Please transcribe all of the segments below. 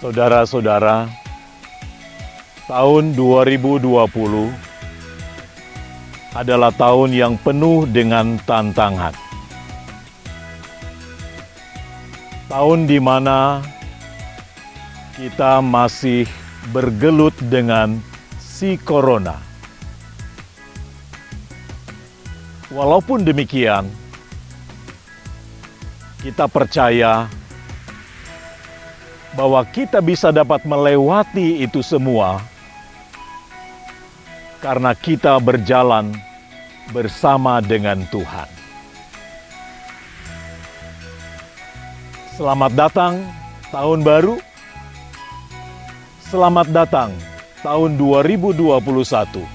Saudara-saudara, tahun 2020 adalah tahun yang penuh dengan tantangan. Tahun di mana kita masih bergelut dengan si corona. Walaupun demikian, kita percaya bahwa kita bisa dapat melewati itu semua karena kita berjalan bersama dengan Tuhan. Selamat datang tahun baru. Selamat datang tahun 2021.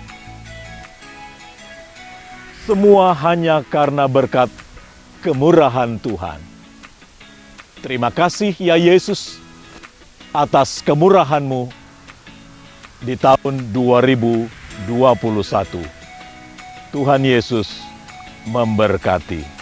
Semua hanya karena berkat kemurahan Tuhan. Terima kasih ya Yesus atas kemurahan-Mu di tahun 2021. Tuhan Yesus memberkati.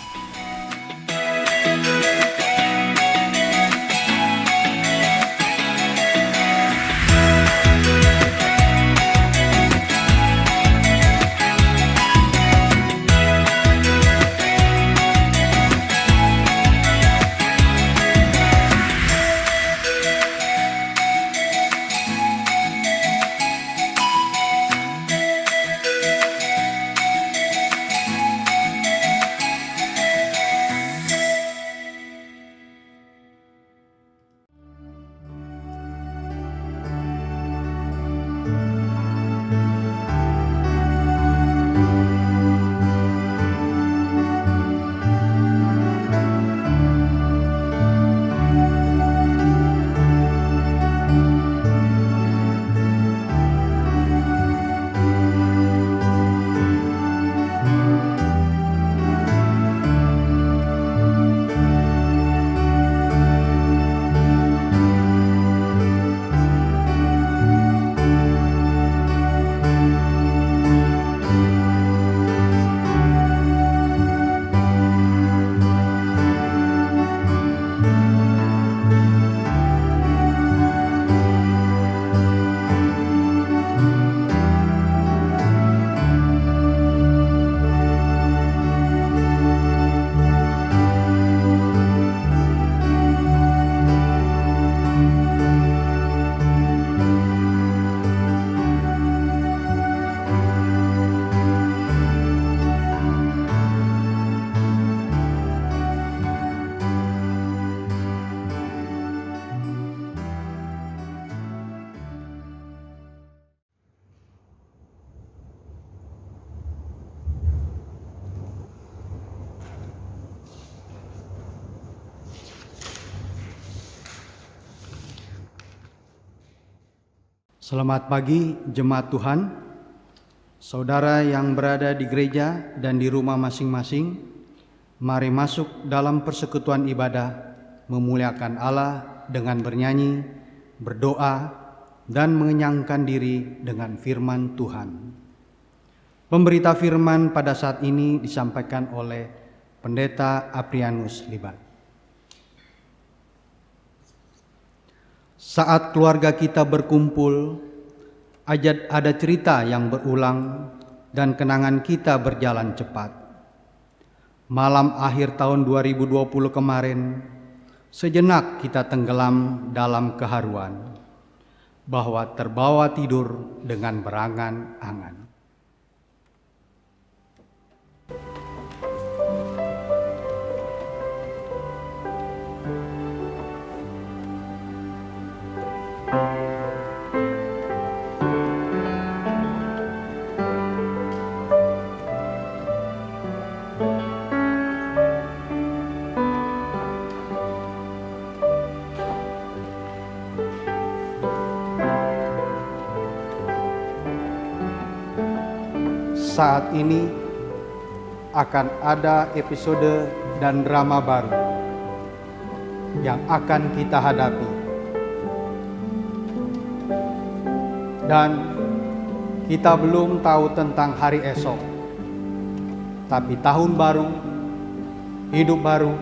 Selamat pagi jemaat Tuhan, saudara yang berada di gereja dan di rumah masing-masing. Mari masuk dalam persekutuan ibadah, memuliakan Allah dengan bernyanyi, berdoa, dan mengenyangkan diri dengan firman Tuhan. Pemberita firman pada saat ini disampaikan oleh Pendeta Aprianus Libat. Saat keluarga kita berkumpul, ada cerita yang berulang dan kenangan kita berjalan cepat. Malam akhir tahun 2020 kemarin, sejenak kita tenggelam dalam keharuan, bahwa terbawa tidur dengan berangan-angan. Saat ini akan ada episode dan drama baru yang akan kita hadapi. Dan kita belum tahu tentang hari esok. Tapi tahun baru, hidup baru,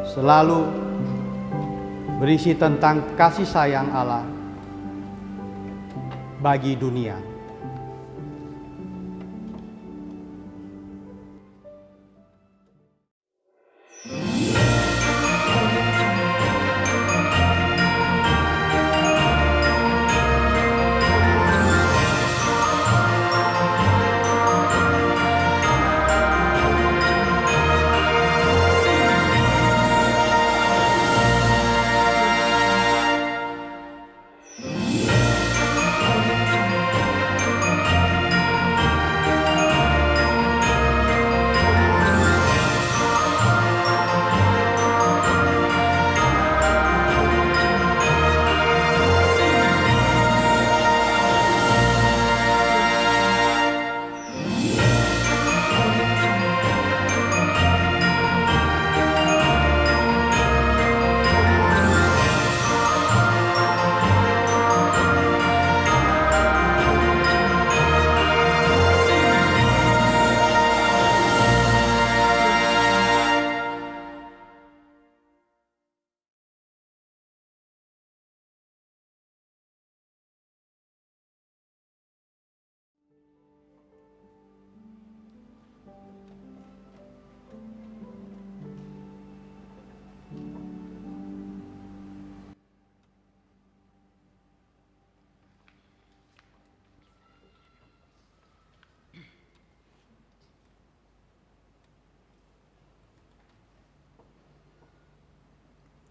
selalu berisi tentang kasih sayang Allah bagi dunia.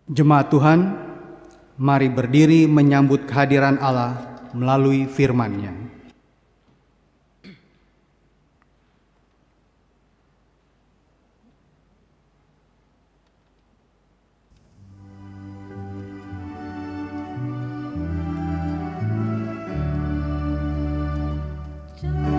Jemaat Tuhan, mari berdiri menyambut kehadiran Allah melalui firman-Nya. So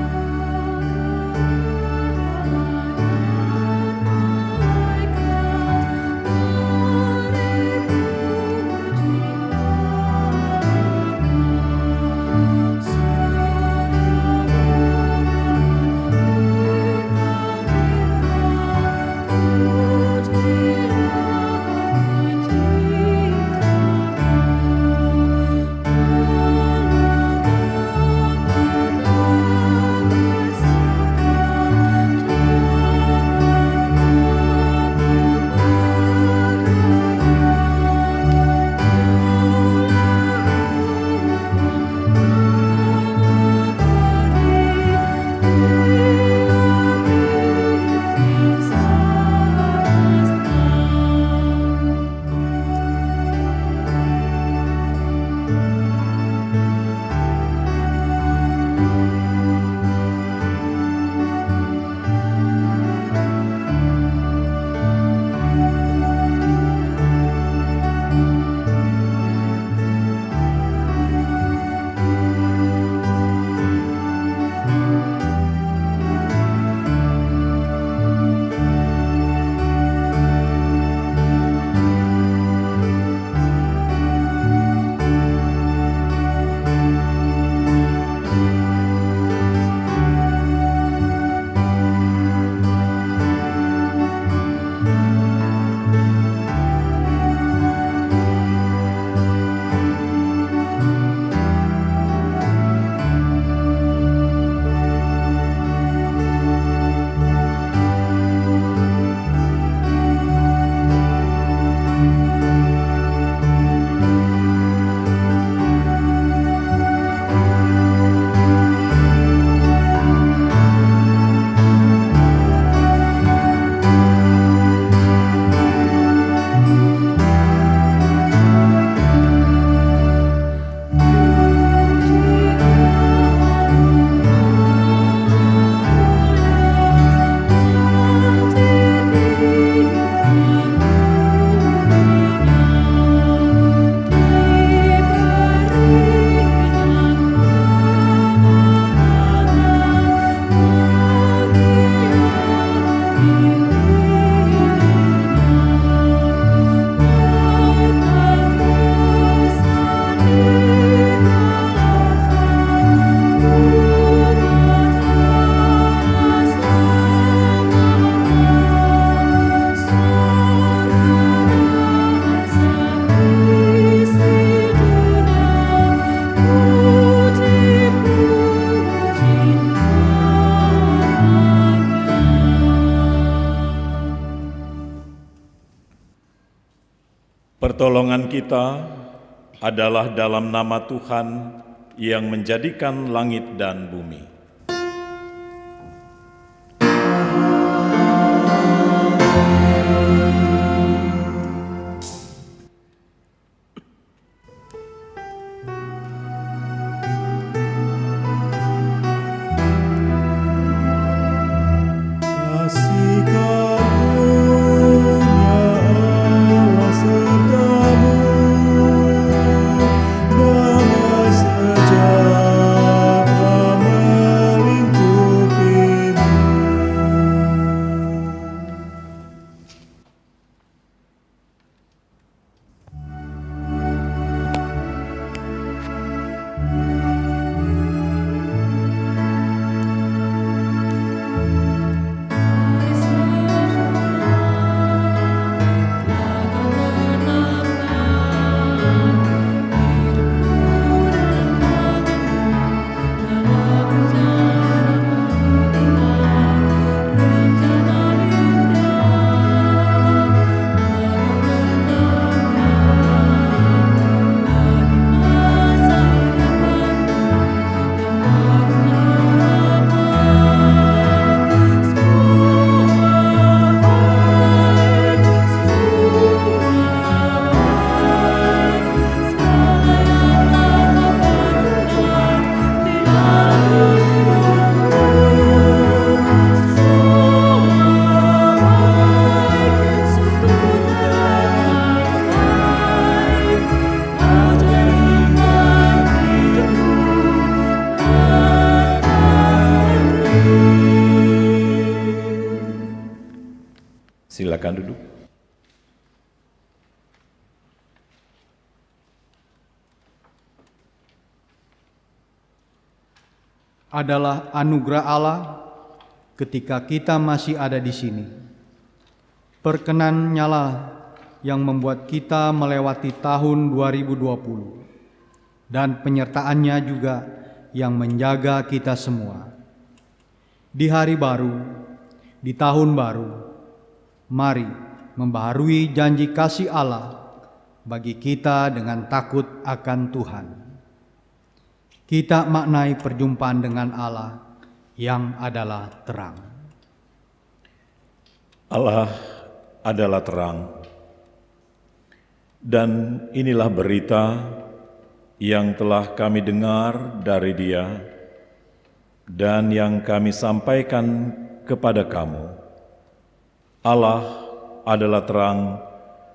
Pertolongan kita adalah dalam nama Tuhan yang menjadikan langit dan bumi. Silakan duduk. Adalah anugerah Allah ketika kita masih ada di sini. Perkenan nyala yang membuat kita melewati tahun 2020 dan penyertaannya juga yang menjaga kita semua. Di hari baru, di tahun baru, mari membaharui janji kasih Allah bagi kita dengan takut akan Tuhan. Kita maknai perjumpaan dengan Allah yang adalah terang. Allah adalah terang, dan inilah berita yang telah kami dengar dari Dia dan yang kami sampaikan kepada kamu. Allah adalah terang,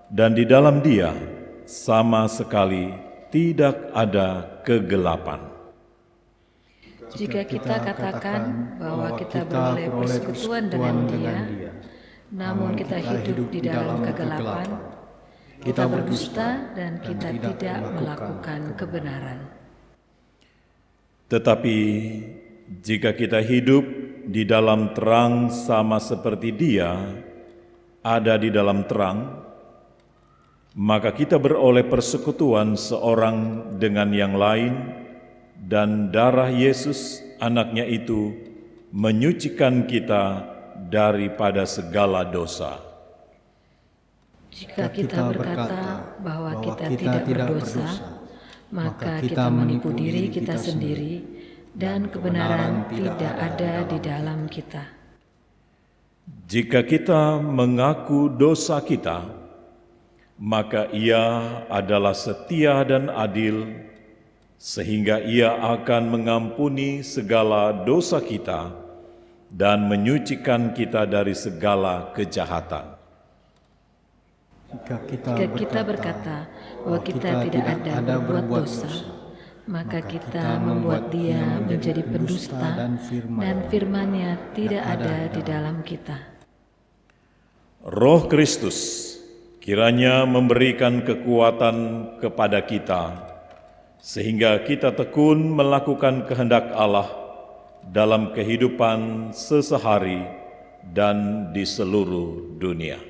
dan di dalam Dia sama sekali tidak ada kegelapan. Jika kita katakan bahwa kita beroleh persekutuan dengan Dia, namun kita hidup di dalam kegelapan, kita berdusta dan kita tidak melakukan kebenaran. Tetapi jika kita hidup di dalam terang sama seperti Dia ada di dalam terang, maka kita beroleh persekutuan seorang dengan yang lain, dan darah Yesus anaknya itu menyucikan kita daripada segala dosa. Jika kita berkata bahwa kita tidak berdosa, maka kita menipu diri kita sendiri dan kebenaran tidak ada di dalam kita. Jika kita mengaku dosa kita, maka Ia adalah setia dan adil, sehingga Ia akan mengampuni segala dosa kita dan menyucikan kita dari segala kejahatan. Jika kita berkata bahwa kita tidak ada berbuat dosa, maka kita membuat Dia menjadi pendusta dan firman-Nya tidak ada di dalam kita. Roh Kristus kiranya memberikan kekuatan kepada kita, sehingga kita tekun melakukan kehendak Allah dalam kehidupan sesehari dan di seluruh dunia.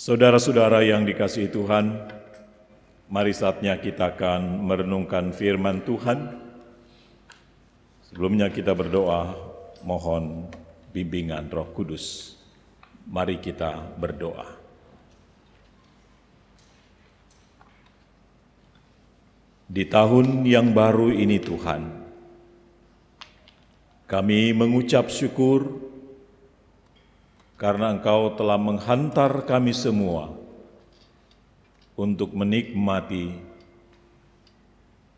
Saudara-saudara yang dikasihi Tuhan, mari saatnya kita akan merenungkan firman Tuhan. Sebelumnya kita berdoa, mohon bimbingan Roh Kudus. Mari kita berdoa. Di tahun yang baru ini Tuhan, kami mengucap syukur karena Engkau telah menghantar kami semua untuk menikmati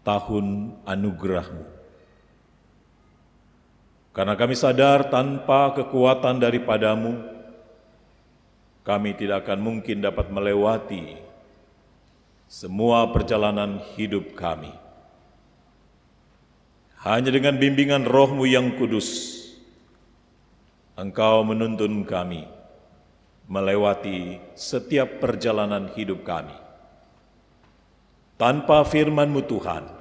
tahun anugerah-Mu. Karena kami sadar tanpa kekuatan daripada-Mu, kami tidak akan mungkin dapat melewati semua perjalanan hidup kami. Hanya dengan bimbingan Roh-Mu yang kudus, Engkau menuntun kami melewati setiap perjalanan hidup kami. Tanpa firman-Mu Tuhan,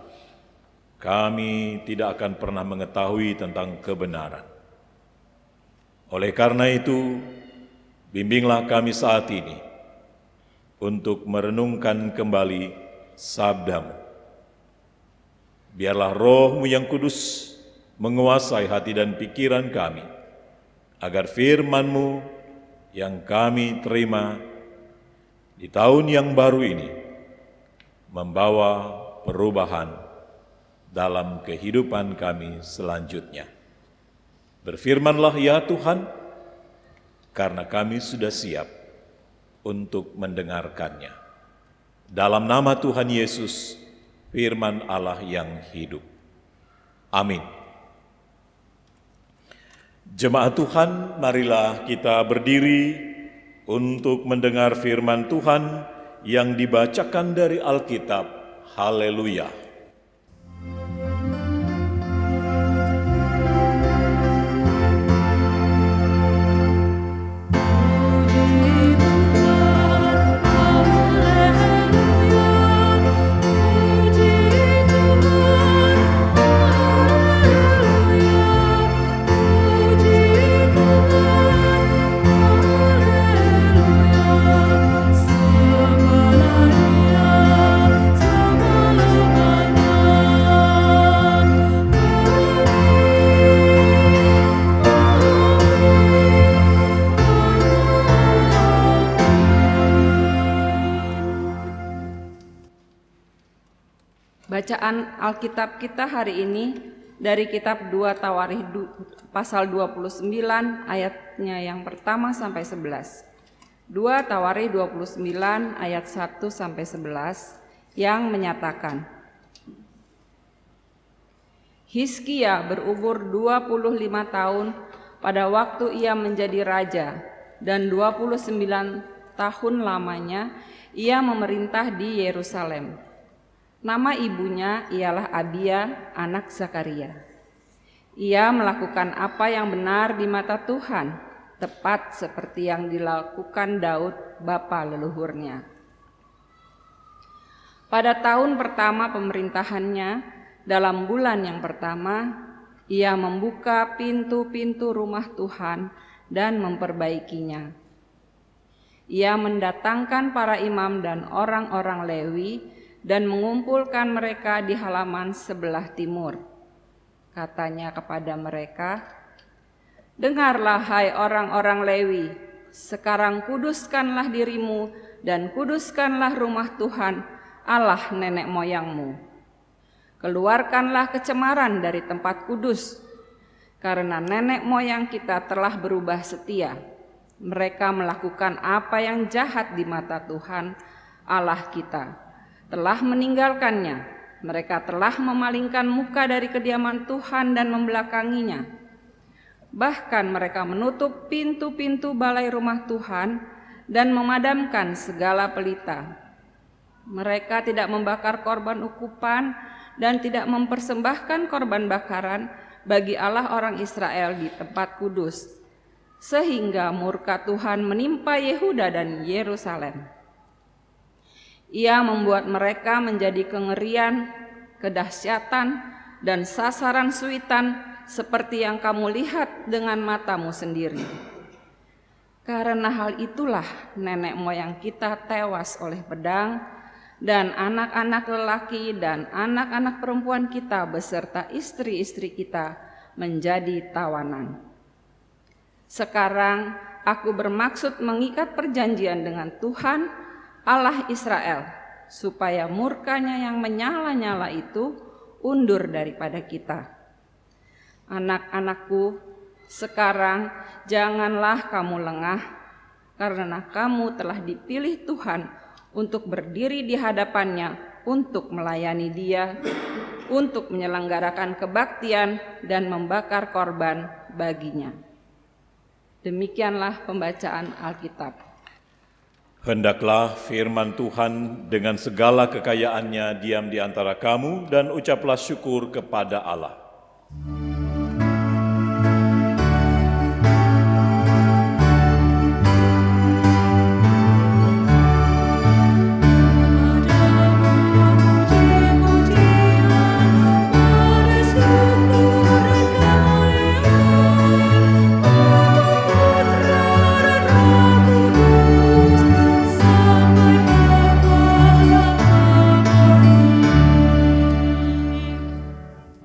kami tidak akan pernah mengetahui tentang kebenaran. Oleh karena itu, bimbinglah kami saat ini untuk merenungkan kembali sabda-Mu. Biarlah Roh-Mu yang kudus menguasai hati dan pikiran kami, agar firman-Mu yang kami terima di tahun yang baru ini membawa perubahan dalam kehidupan kami selanjutnya. Berfirmanlah ya Tuhan, karena kami sudah siap untuk mendengarkannya. Dalam nama Tuhan Yesus, firman Allah yang hidup. Amin. Jemaat Tuhan, marilah kita berdiri untuk mendengar firman Tuhan yang dibacakan dari Alkitab. Haleluya! Bacaan Alkitab kita hari ini dari kitab 2 Tawarikh pasal 29 ayatnya yang pertama sampai 11. 2 Tawarikh 29 ayat 1 sampai 11 yang menyatakan, Hizkia berumur 25 tahun pada waktu ia menjadi raja, dan 29 tahun lamanya ia memerintah di Yerusalem. Nama ibunya ialah Abia, anak Zakaria. Ia melakukan apa yang benar di mata Tuhan, tepat seperti yang dilakukan Daud, bapa leluhurnya. Pada tahun pertama pemerintahannya, dalam bulan yang pertama, ia membuka pintu-pintu rumah Tuhan dan memperbaikinya. Ia mendatangkan para imam dan orang-orang Lewi dan mengumpulkan mereka di halaman sebelah timur. Katanya kepada mereka, dengarlah hai orang-orang Lewi, sekarang kuduskanlah dirimu dan kuduskanlah rumah Tuhan, Allah nenek moyangmu. Keluarkanlah kecemaran dari tempat kudus, karena nenek moyang kita telah berubah setia. Mereka melakukan apa yang jahat di mata Tuhan, Allah kita. Telah meninggalkannya, mereka telah memalingkan muka dari kediaman Tuhan dan membelakanginya. Bahkan mereka menutup pintu-pintu balai rumah Tuhan dan memadamkan segala pelita. Mereka tidak membakar korban ukupan dan tidak mempersembahkan korban bakaran bagi Allah orang Israel di tempat kudus, sehingga murka Tuhan menimpa Yehuda dan Yerusalem. Ia membuat mereka menjadi kengerian, kedahsyatan, dan sasaran suitan seperti yang kamu lihat dengan matamu sendiri. Karena hal itulah nenek moyang kita tewas oleh pedang, dan anak-anak lelaki dan anak-anak perempuan kita beserta istri-istri kita menjadi tawanan. Sekarang aku bermaksud mengikat perjanjian dengan Tuhan Allah Israel, supaya murkanya yang menyala-nyala itu undur daripada kita. Anak-anakku, sekarang janganlah kamu lengah, karena kamu telah dipilih Tuhan untuk berdiri di hadapannya, untuk melayani Dia, untuk menyelenggarakan kebaktian dan membakar korban baginya. Demikianlah pembacaan Alkitab. Hendaklah firman Tuhan dengan segala kekayaannya diam di antara kamu, dan ucaplah syukur kepada Allah.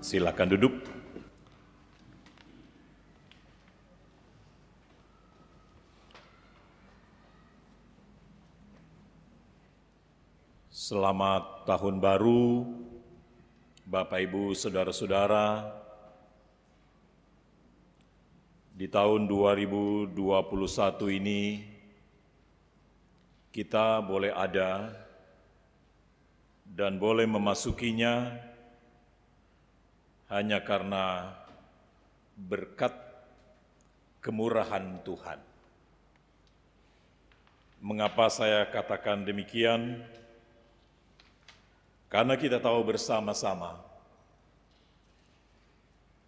Silakan duduk. Selamat Tahun Baru, Bapak Ibu, Saudara-saudara. Di tahun 2021 ini, kita boleh ada dan boleh memasukinya hanya karena berkat kemurahan Tuhan. Mengapa saya katakan demikian? Karena kita tahu bersama-sama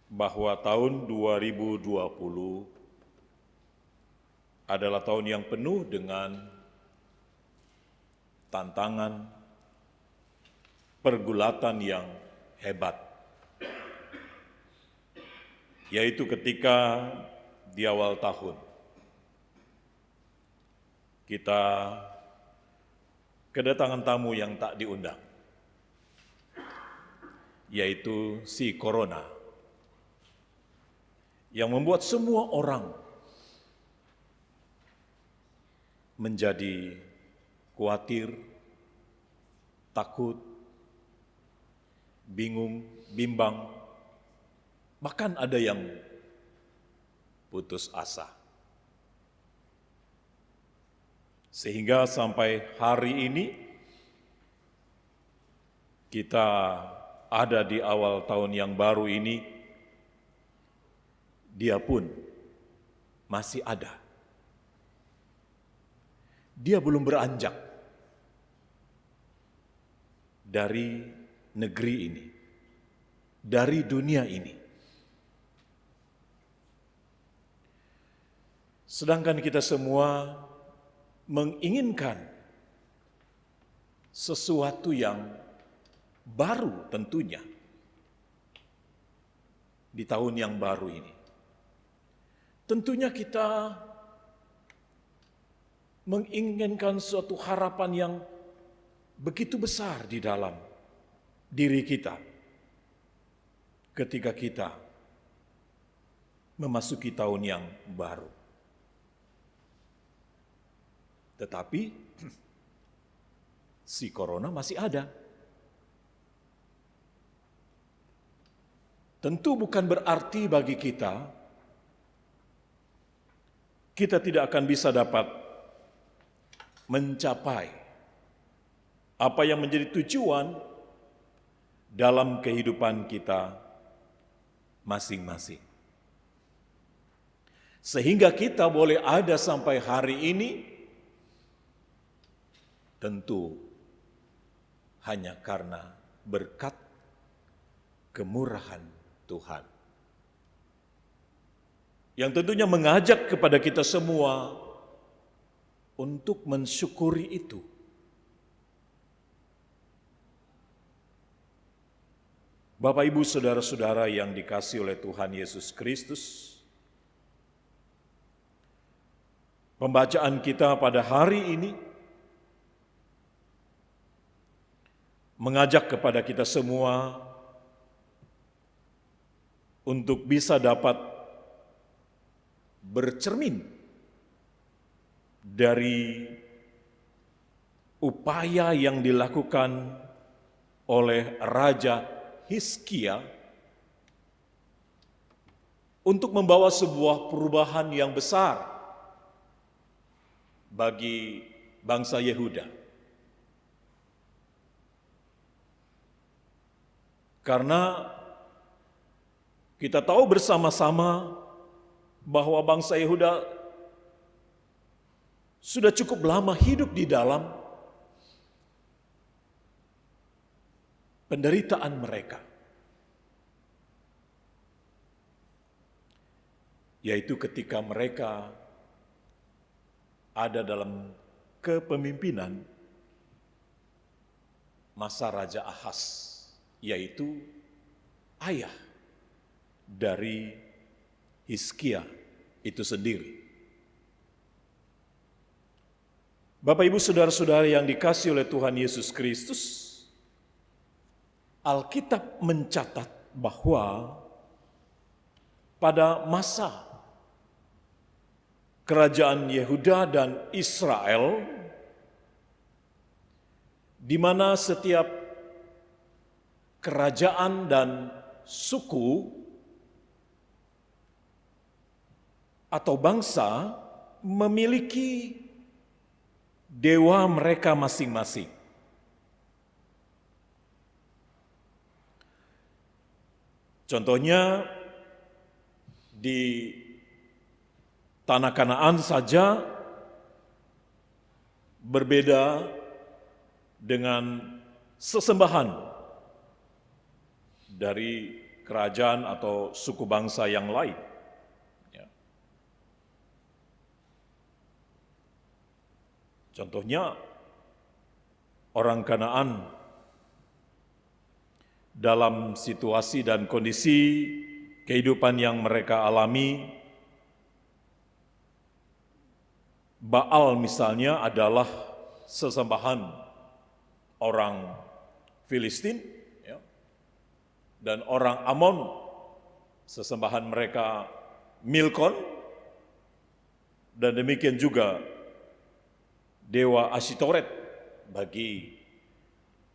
bahwa tahun 2020 adalah tahun yang penuh dengan tantangan, pergulatan yang hebat. Yaitu ketika di awal tahun kita kedatangan tamu yang tak diundang, yaitu si Corona, yang membuat semua orang menjadi khawatir, takut, bingung, bimbang. Bahkan ada yang putus asa. Sehingga sampai hari ini kita ada di awal tahun yang baru ini, dia pun masih ada. Dia belum beranjak dari negeri ini, dari dunia ini. Sedangkan kita semua menginginkan sesuatu yang baru tentunya di tahun yang baru ini. Tentunya kita menginginkan suatu harapan yang begitu besar di dalam diri kita ketika kita memasuki tahun yang baru. Tetapi si Corona masih ada. Tentu bukan berarti bagi kita tidak akan bisa dapat mencapai apa yang menjadi tujuan dalam kehidupan kita masing-masing. Sehingga kita boleh ada sampai hari ini, tentu hanya karena berkat kemurahan Tuhan. Yang tentunya mengajak kepada kita semua untuk mensyukuri itu. Bapak, Ibu, Saudara-saudara yang dikasihi oleh Tuhan Yesus Kristus, Pembacaan kita pada hari ini mengajak kepada kita semua untuk bisa dapat bercermin dari upaya yang dilakukan oleh Raja Hizkia untuk membawa sebuah perubahan yang besar bagi bangsa Yehuda. Karena kita tahu bersama-sama bahwa bangsa Yehuda sudah cukup lama hidup di dalam penderitaan mereka, yaitu ketika mereka ada dalam kepemimpinan masa Raja Ahaz, yaitu ayah dari Hizkia itu sendiri. Bapak, Ibu, saudara-saudara yang dikasihi oleh Tuhan Yesus Kristus, Alkitab mencatat bahwa pada masa kerajaan Yehuda dan Israel, di mana setiap kerajaan dan suku atau bangsa memiliki dewa mereka masing-masing. Contohnya di Tanah Kanaan saja berbeda dengan sesembahan dari kerajaan atau suku bangsa yang lain. Ya. Contohnya orang Kanaan dalam situasi dan kondisi kehidupan yang mereka alami, Baal misalnya adalah sesembahan orang Filistin, ya, dan orang Amon, sesembahan mereka Milkon, dan demikian juga dewa Ashitoret bagi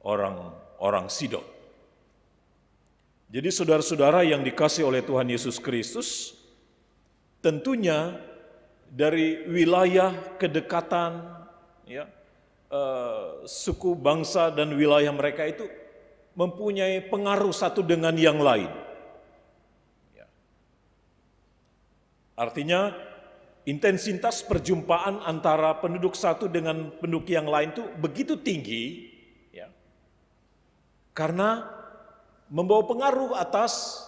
orang Sidon. Jadi saudara-saudara yang dikasihi oleh Tuhan Yesus Kristus, tentunya dari wilayah kedekatan, ya, suku bangsa dan wilayah mereka itu mempunyai pengaruh satu dengan yang lain. Ya. Artinya intensitas perjumpaan antara penduduk satu dengan penduduk yang lain itu begitu tinggi, ya, karena membawa pengaruh atas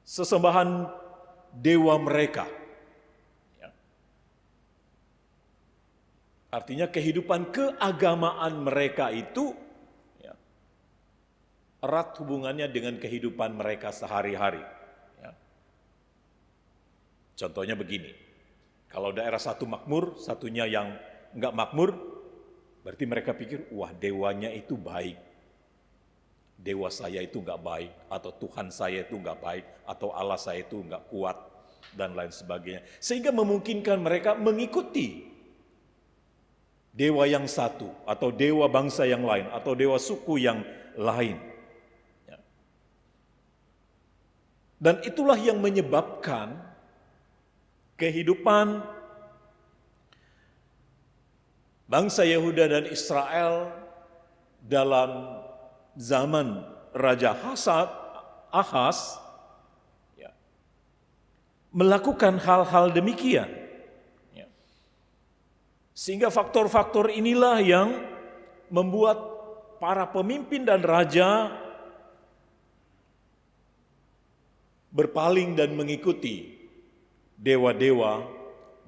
sesembahan dewa mereka. Artinya kehidupan keagamaan mereka itu, ya, erat hubungannya dengan kehidupan mereka sehari-hari. Ya. Contohnya begini, kalau daerah satu makmur, satunya yang enggak makmur, berarti mereka pikir, wah dewanya itu baik. Dewa saya itu enggak baik, atau Tuhan saya itu enggak baik, atau Allah saya itu enggak kuat, dan lain sebagainya. Sehingga memungkinkan mereka mengikuti dewa yang satu, atau dewa bangsa yang lain, atau dewa suku yang lain. Ya. Dan itulah yang menyebabkan kehidupan bangsa Yehuda dan Israel dalam zaman Raja Ahaz, ya, melakukan hal-hal demikian. Sehingga faktor-faktor inilah yang membuat para pemimpin dan raja berpaling dan mengikuti dewa-dewa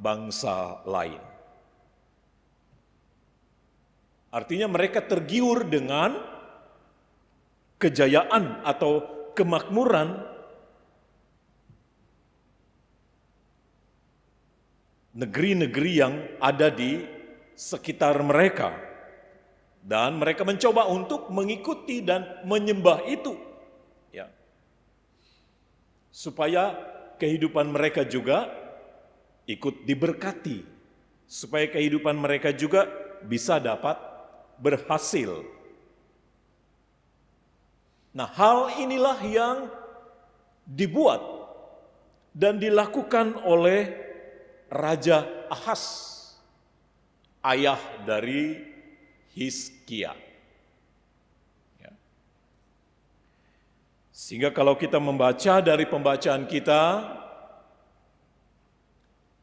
bangsa lain. Artinya mereka tergiur dengan kejayaan atau kemakmuran negeri-negeri yang ada di sekitar mereka. Dan mereka mencoba untuk mengikuti dan menyembah itu. Ya. Supaya kehidupan mereka juga ikut diberkati. Supaya kehidupan mereka juga bisa dapat berhasil. Nah, hal inilah yang dibuat dan dilakukan oleh Raja Ahaz, ayah dari Hizkia. Ya. Sehingga kalau kita membaca dari pembacaan kita,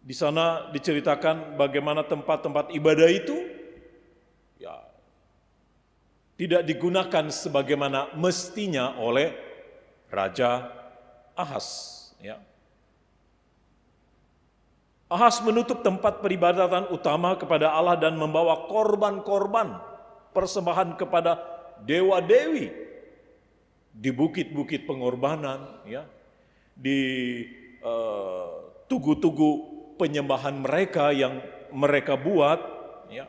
di sana diceritakan bagaimana tempat-tempat ibadah itu ya tidak digunakan sebagaimana mestinya oleh Raja Ahaz. Ya. Ahaz menutup tempat peribadatan utama kepada Allah dan membawa korban-korban persembahan kepada dewa-dewi di bukit-bukit pengorbanan, ya, di tugu-tugu penyembahan mereka yang mereka buat, ya,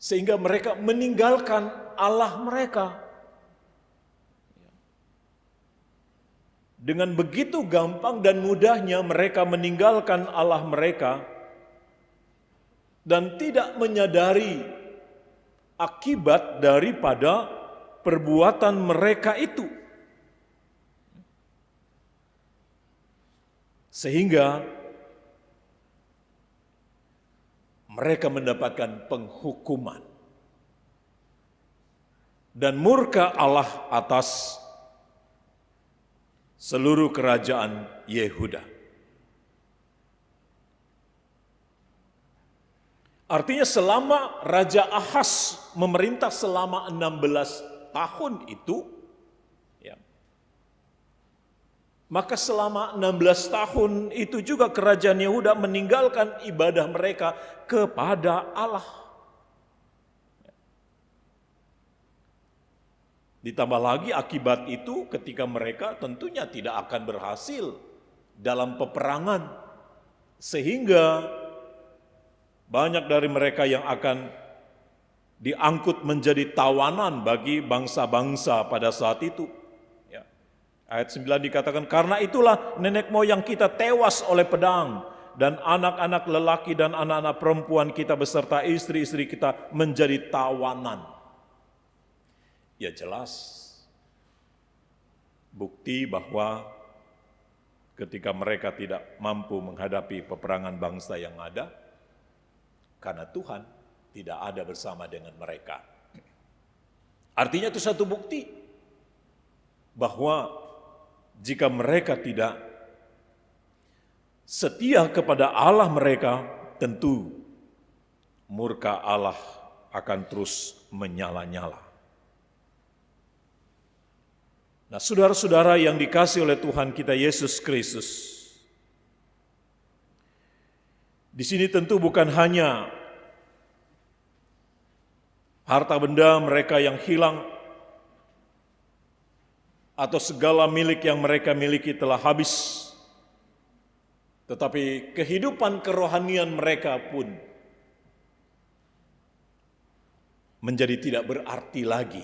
sehingga mereka meninggalkan Allah mereka. Dengan begitu gampang dan mudahnya mereka meninggalkan Allah mereka dan tidak menyadari akibat daripada perbuatan mereka itu. Sehingga mereka mendapatkan penghukuman dan murka Allah atas seluruh kerajaan Yehuda. Artinya selama Raja Ahaz memerintah selama 16 tahun itu, ya, maka selama 16 tahun itu juga kerajaan Yehuda meninggalkan ibadah mereka kepada Allah. Ditambah lagi akibat itu ketika mereka tentunya tidak akan berhasil dalam peperangan. Sehingga banyak dari mereka yang akan diangkut menjadi tawanan bagi bangsa-bangsa pada saat itu. Ya. Ayat 9 dikatakan, karena itulah nenek moyang kita tewas oleh pedang, dan anak-anak lelaki dan anak-anak perempuan kita beserta istri-istri kita menjadi tawanan. Ya jelas, bukti bahwa ketika mereka tidak mampu menghadapi peperangan bangsa yang ada, karena Tuhan tidak ada bersama dengan mereka. Artinya itu satu bukti bahwa jika mereka tidak setia kepada Allah mereka, tentu murka Allah akan terus menyala-nyala. Nah, saudara-saudara yang dikasihi oleh Tuhan kita Yesus Kristus, di sini tentu bukan hanya harta benda mereka yang hilang atau segala milik yang mereka miliki telah habis, tetapi kehidupan kerohanian mereka pun menjadi tidak berarti lagi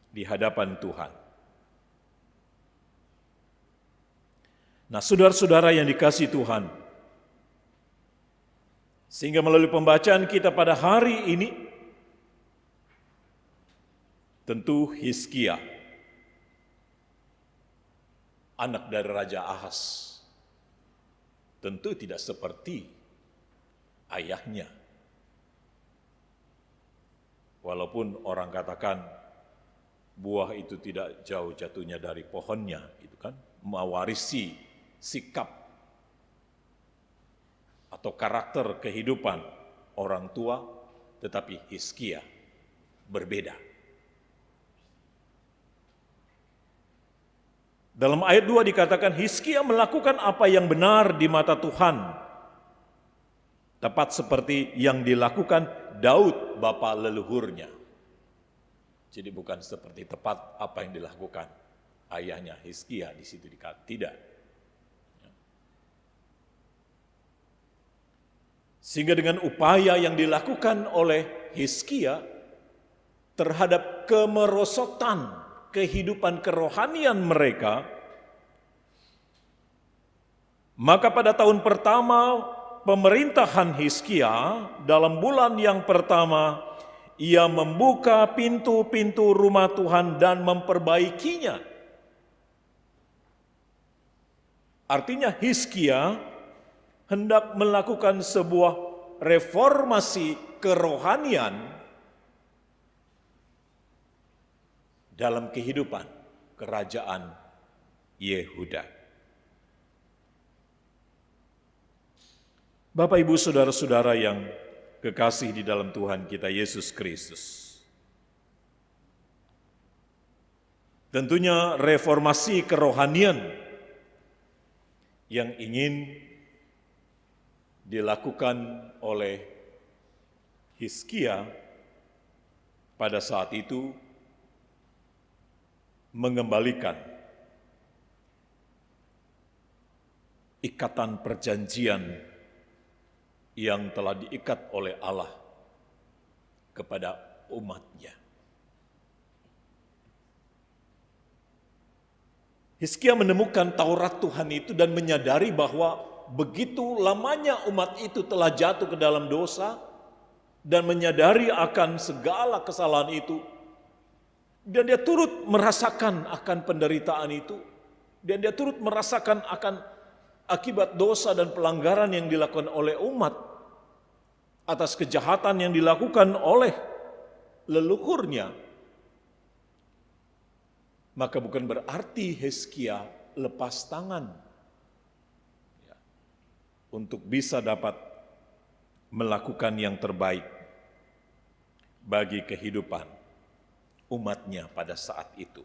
di hadapan Tuhan. Nah, saudara-saudara yang dikasihi Tuhan, sehingga melalui pembacaan kita pada hari ini, tentu Hizkia, anak dari Raja Ahaz, tentu tidak seperti ayahnya. Walaupun orang katakan buah itu tidak jauh jatuhnya dari pohonnya, itu kan mewarisi sikap atau karakter kehidupan orang tua, tetapi Hizkia berbeda. Dalam ayat 2 dikatakan Hizkia melakukan apa yang benar di mata Tuhan, tepat seperti yang dilakukan Daud bapa leluhurnya. Jadi bukan seperti tepat apa yang dilakukan ayahnya Hizkia di situ dikatakan, tidak. Sehingga dengan upaya yang dilakukan oleh Hizkia terhadap kemerosotan kehidupan kerohanian mereka, maka pada tahun pertama pemerintahan Hizkia, dalam bulan yang pertama, ia membuka pintu-pintu rumah Tuhan dan memperbaikinya. Artinya Hizkia hendak melakukan sebuah reformasi kerohanian dalam kehidupan kerajaan Yehuda. Bapak, Ibu, saudara-saudara yang kekasih di dalam Tuhan kita Yesus Kristus. Tentunya reformasi kerohanian yang ingin dilakukan oleh Hizkia pada saat itu mengembalikan ikatan perjanjian yang telah diikat oleh Allah kepada umat-Nya. Hizkia menemukan Taurat Tuhan itu dan menyadari bahwa begitu lamanya umat itu telah jatuh ke dalam dosa dan menyadari akan segala kesalahan itu, dan dia turut merasakan akan penderitaan itu, dan dia turut merasakan akan akibat dosa dan pelanggaran yang dilakukan oleh umat atas kejahatan yang dilakukan oleh leluhurnya. Maka bukan berarti Hizkia lepas tangan untuk bisa dapat melakukan yang terbaik bagi kehidupan umatnya pada saat itu.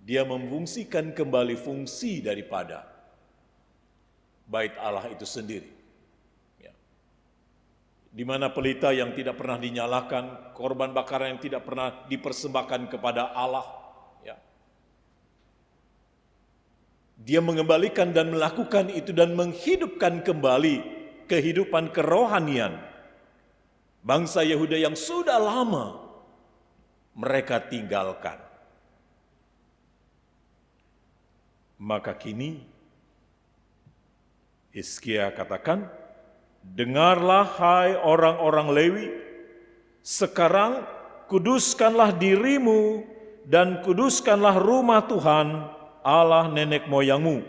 Dia memfungsikan kembali fungsi daripada bait Allah itu sendiri. Di mana pelita yang tidak pernah dinyalakan, korban bakaran yang tidak pernah dipersembahkan kepada Allah. Dia mengembalikan dan melakukan itu dan menghidupkan kembali kehidupan kerohanian bangsa Yehuda yang sudah lama mereka tinggalkan. Maka kini Hizkia katakan, dengarlah hai orang-orang Lewi, sekarang kuduskanlah dirimu dan kuduskanlah rumah Tuhan Allah nenek moyangmu.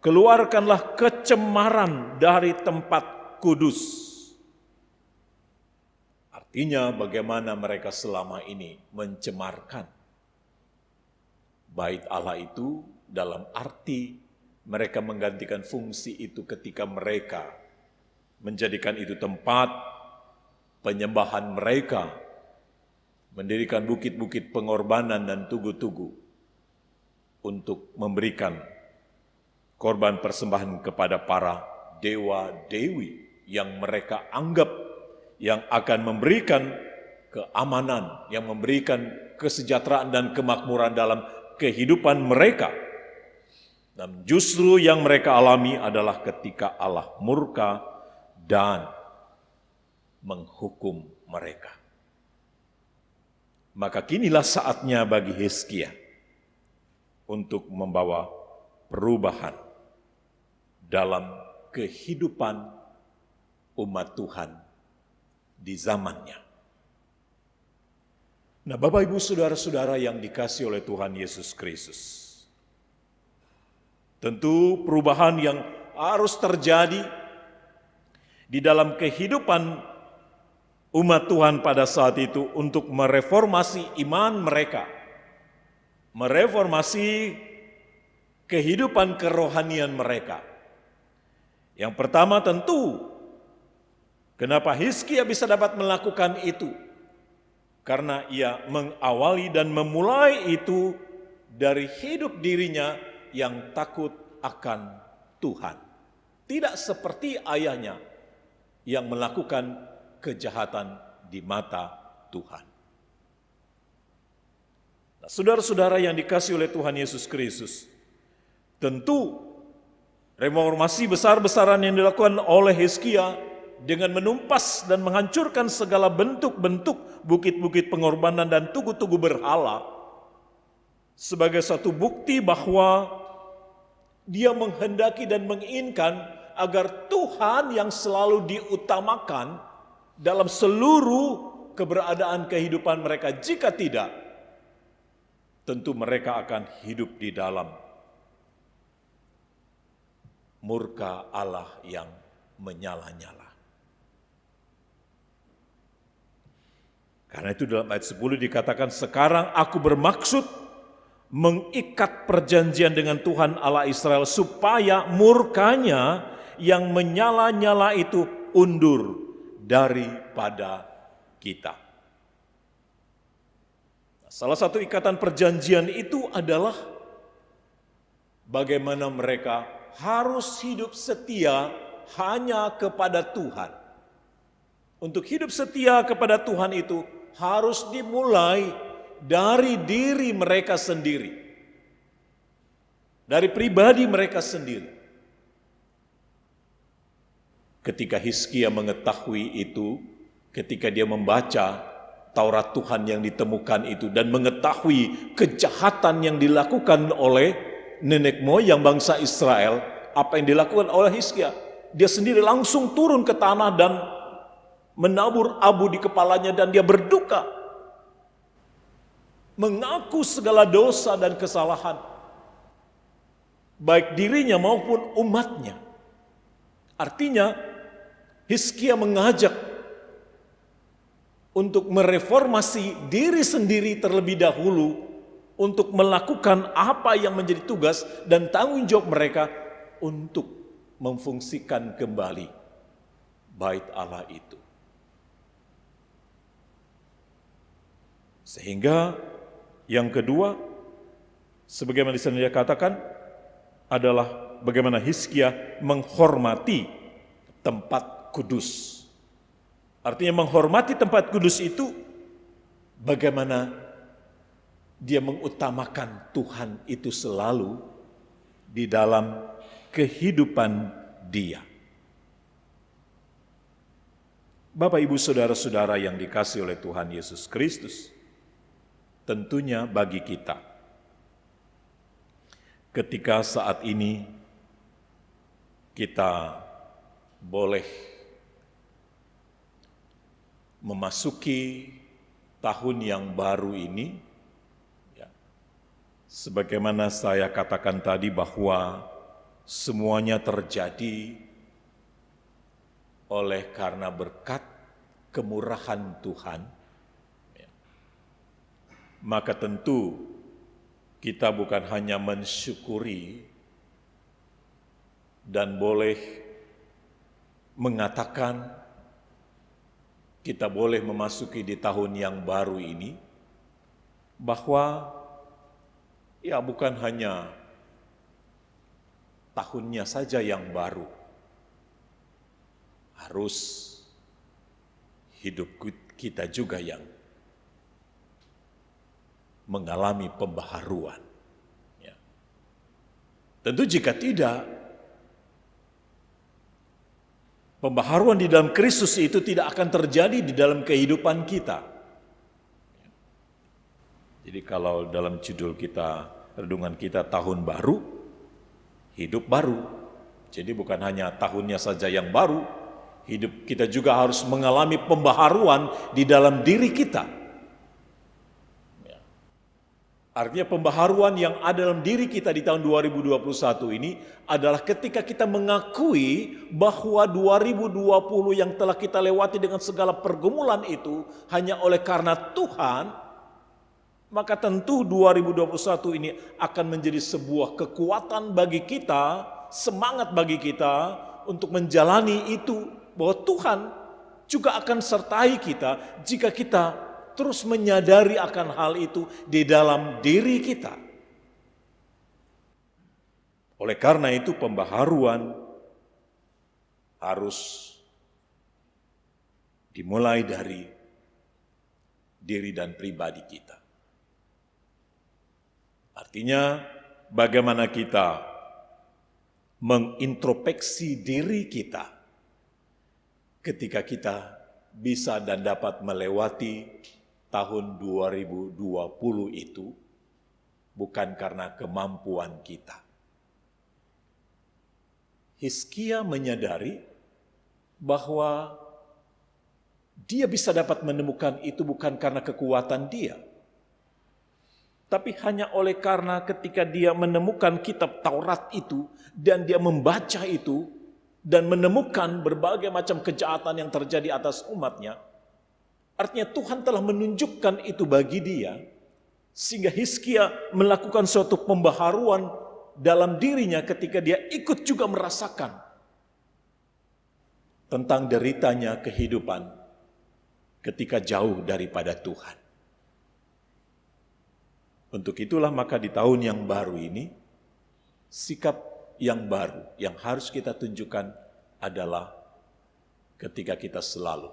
Keluarkanlah kecemaran dari tempat kudus. Artinya bagaimana mereka selama ini mencemarkan bait Allah itu, dalam arti mereka menggantikan fungsi itu ketika mereka menjadikan itu tempat penyembahan mereka, mendirikan bukit-bukit pengorbanan dan tugu-tugu untuk memberikan korban persembahan kepada para dewa-dewi yang mereka anggap yang akan memberikan keamanan, yang memberikan kesejahteraan dan kemakmuran dalam kehidupan mereka. Dan justru yang mereka alami adalah ketika Allah murka dan menghukum mereka. Maka kinilah saatnya bagi Hizkia untuk membawa perubahan dalam kehidupan umat Tuhan di zamannya. Nah, Bapak, Ibu, saudara-saudara yang dikasihi oleh Tuhan Yesus Kristus, tentu perubahan yang harus terjadi di dalam kehidupan umat Tuhan pada saat itu untuk mereformasi iman mereka, mereformasi kehidupan kerohanian mereka. Yang pertama tentu, kenapa Hizkia bisa dapat melakukan itu? Karena ia mengawali dan memulai itu dari hidup dirinya yang takut akan Tuhan. Tidak seperti ayahnya yang melakukan kejahatan di mata Tuhan. Nah, saudara-saudara yang dikasihi oleh Tuhan Yesus Kristus, tentu Reformasi besar-besaran yang dilakukan oleh Hizkia dengan menumpas dan menghancurkan segala bentuk-bentuk bukit-bukit pengorbanan dan tugu-tugu berhala sebagai satu bukti bahwa dia menghendaki dan menginginkan agar Tuhan yang selalu diutamakan dalam seluruh keberadaan kehidupan mereka. Jika tidak, tentu mereka akan hidup di dalam murka Allah yang menyala-nyala. Karena itu dalam ayat 10 dikatakan, sekarang aku bermaksud mengikat perjanjian dengan Tuhan Allah Israel supaya murkanya yang menyala-nyala itu undur daripada kita. Salah satu ikatan perjanjian itu adalah bagaimana mereka harus hidup setia hanya kepada Tuhan. Untuk hidup setia kepada Tuhan itu harus dimulai dari diri mereka sendiri, dari pribadi mereka sendiri. Ketika Hizkia mengetahui itu, ketika dia membaca Taurat Tuhan yang ditemukan itu dan mengetahui kejahatan yang dilakukan oleh nenek moyang bangsa Israel, apa yang dilakukan oleh Hizkia, dia sendiri langsung turun ke tanah dan menabur abu di kepalanya dan dia berduka, mengaku segala dosa dan kesalahan, baik dirinya maupun umatnya. Artinya, Hizkia mengajak untuk mereformasi diri sendiri terlebih dahulu, untuk melakukan apa yang menjadi tugas dan tanggung jawab mereka untuk memfungsikan kembali bait Allah itu. Sehingga yang kedua, sebagaimana di sana dia katakan, adalah bagaimana Hizkia menghormati tempat kudus. Artinya menghormati tempat kudus itu bagaimana dia mengutamakan Tuhan itu selalu di dalam kehidupan dia. Bapak, Ibu, saudara-saudara yang dikasihi oleh Tuhan Yesus Kristus, tentunya bagi kita, ketika saat ini kita boleh memasuki tahun yang baru ini, ya, sebagaimana saya katakan tadi bahwa semuanya terjadi oleh karena berkat kemurahan Tuhan, ya, maka tentu kita bukan hanya mensyukuri dan boleh mengatakan kita boleh memasuki di tahun yang baru ini, bahwa ya bukan hanya tahunnya saja yang baru, harus hidup kita juga yang mengalami pembaharuan. Ya. Tentu jika tidak, pembaharuan di dalam Kristus itu tidak akan terjadi di dalam kehidupan kita. Jadi kalau dalam judul kita, renungan kita tahun baru, hidup baru. Jadi bukan hanya tahunnya saja yang baru, hidup kita juga harus mengalami pembaharuan di dalam diri kita. Artinya pembaharuan yang ada dalam diri kita di tahun 2021 ini adalah ketika kita mengakui bahwa 2020 yang telah kita lewati dengan segala pergumulan itu hanya oleh karena Tuhan, maka tentu 2021 ini akan menjadi sebuah kekuatan bagi kita, semangat bagi kita untuk menjalani itu, bahwa Tuhan juga akan sertai kita jika kita terus menyadari akan hal itu di dalam diri kita. Oleh karena itu pembaharuan harus dimulai dari diri dan pribadi kita. Artinya bagaimana kita mengintrospeksi diri kita ketika kita bisa dan dapat melewati tahun 2020 itu bukan karena kemampuan kita. Hizkia menyadari bahwa dia bisa dapat menemukan itu bukan karena kekuatan dia, tapi hanya oleh karena ketika dia menemukan kitab Taurat itu dan dia membaca itu dan menemukan berbagai macam kejahatan yang terjadi atas umatnya, artinya Tuhan telah menunjukkan itu bagi dia, sehingga Hizkia melakukan suatu pembaharuan dalam dirinya ketika dia ikut juga merasakan tentang deritanya kehidupan ketika jauh daripada Tuhan. Untuk itulah maka di tahun yang baru ini, sikap yang baru yang harus kita tunjukkan adalah ketika kita selalu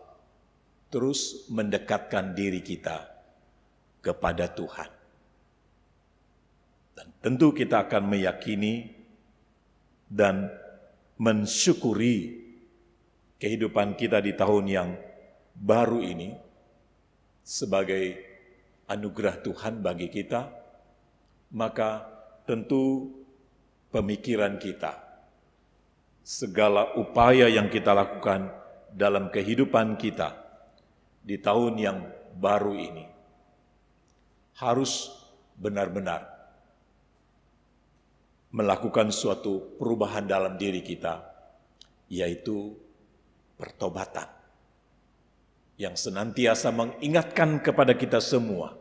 terus mendekatkan diri kita kepada Tuhan. Dan tentu kita akan meyakini dan mensyukuri kehidupan kita di tahun yang baru ini sebagai anugerah Tuhan bagi kita, maka tentu pemikiran kita, segala upaya yang kita lakukan dalam kehidupan kita di tahun yang baru ini harus benar-benar melakukan suatu perubahan dalam diri kita, yaitu pertobatan yang senantiasa mengingatkan kepada kita semua,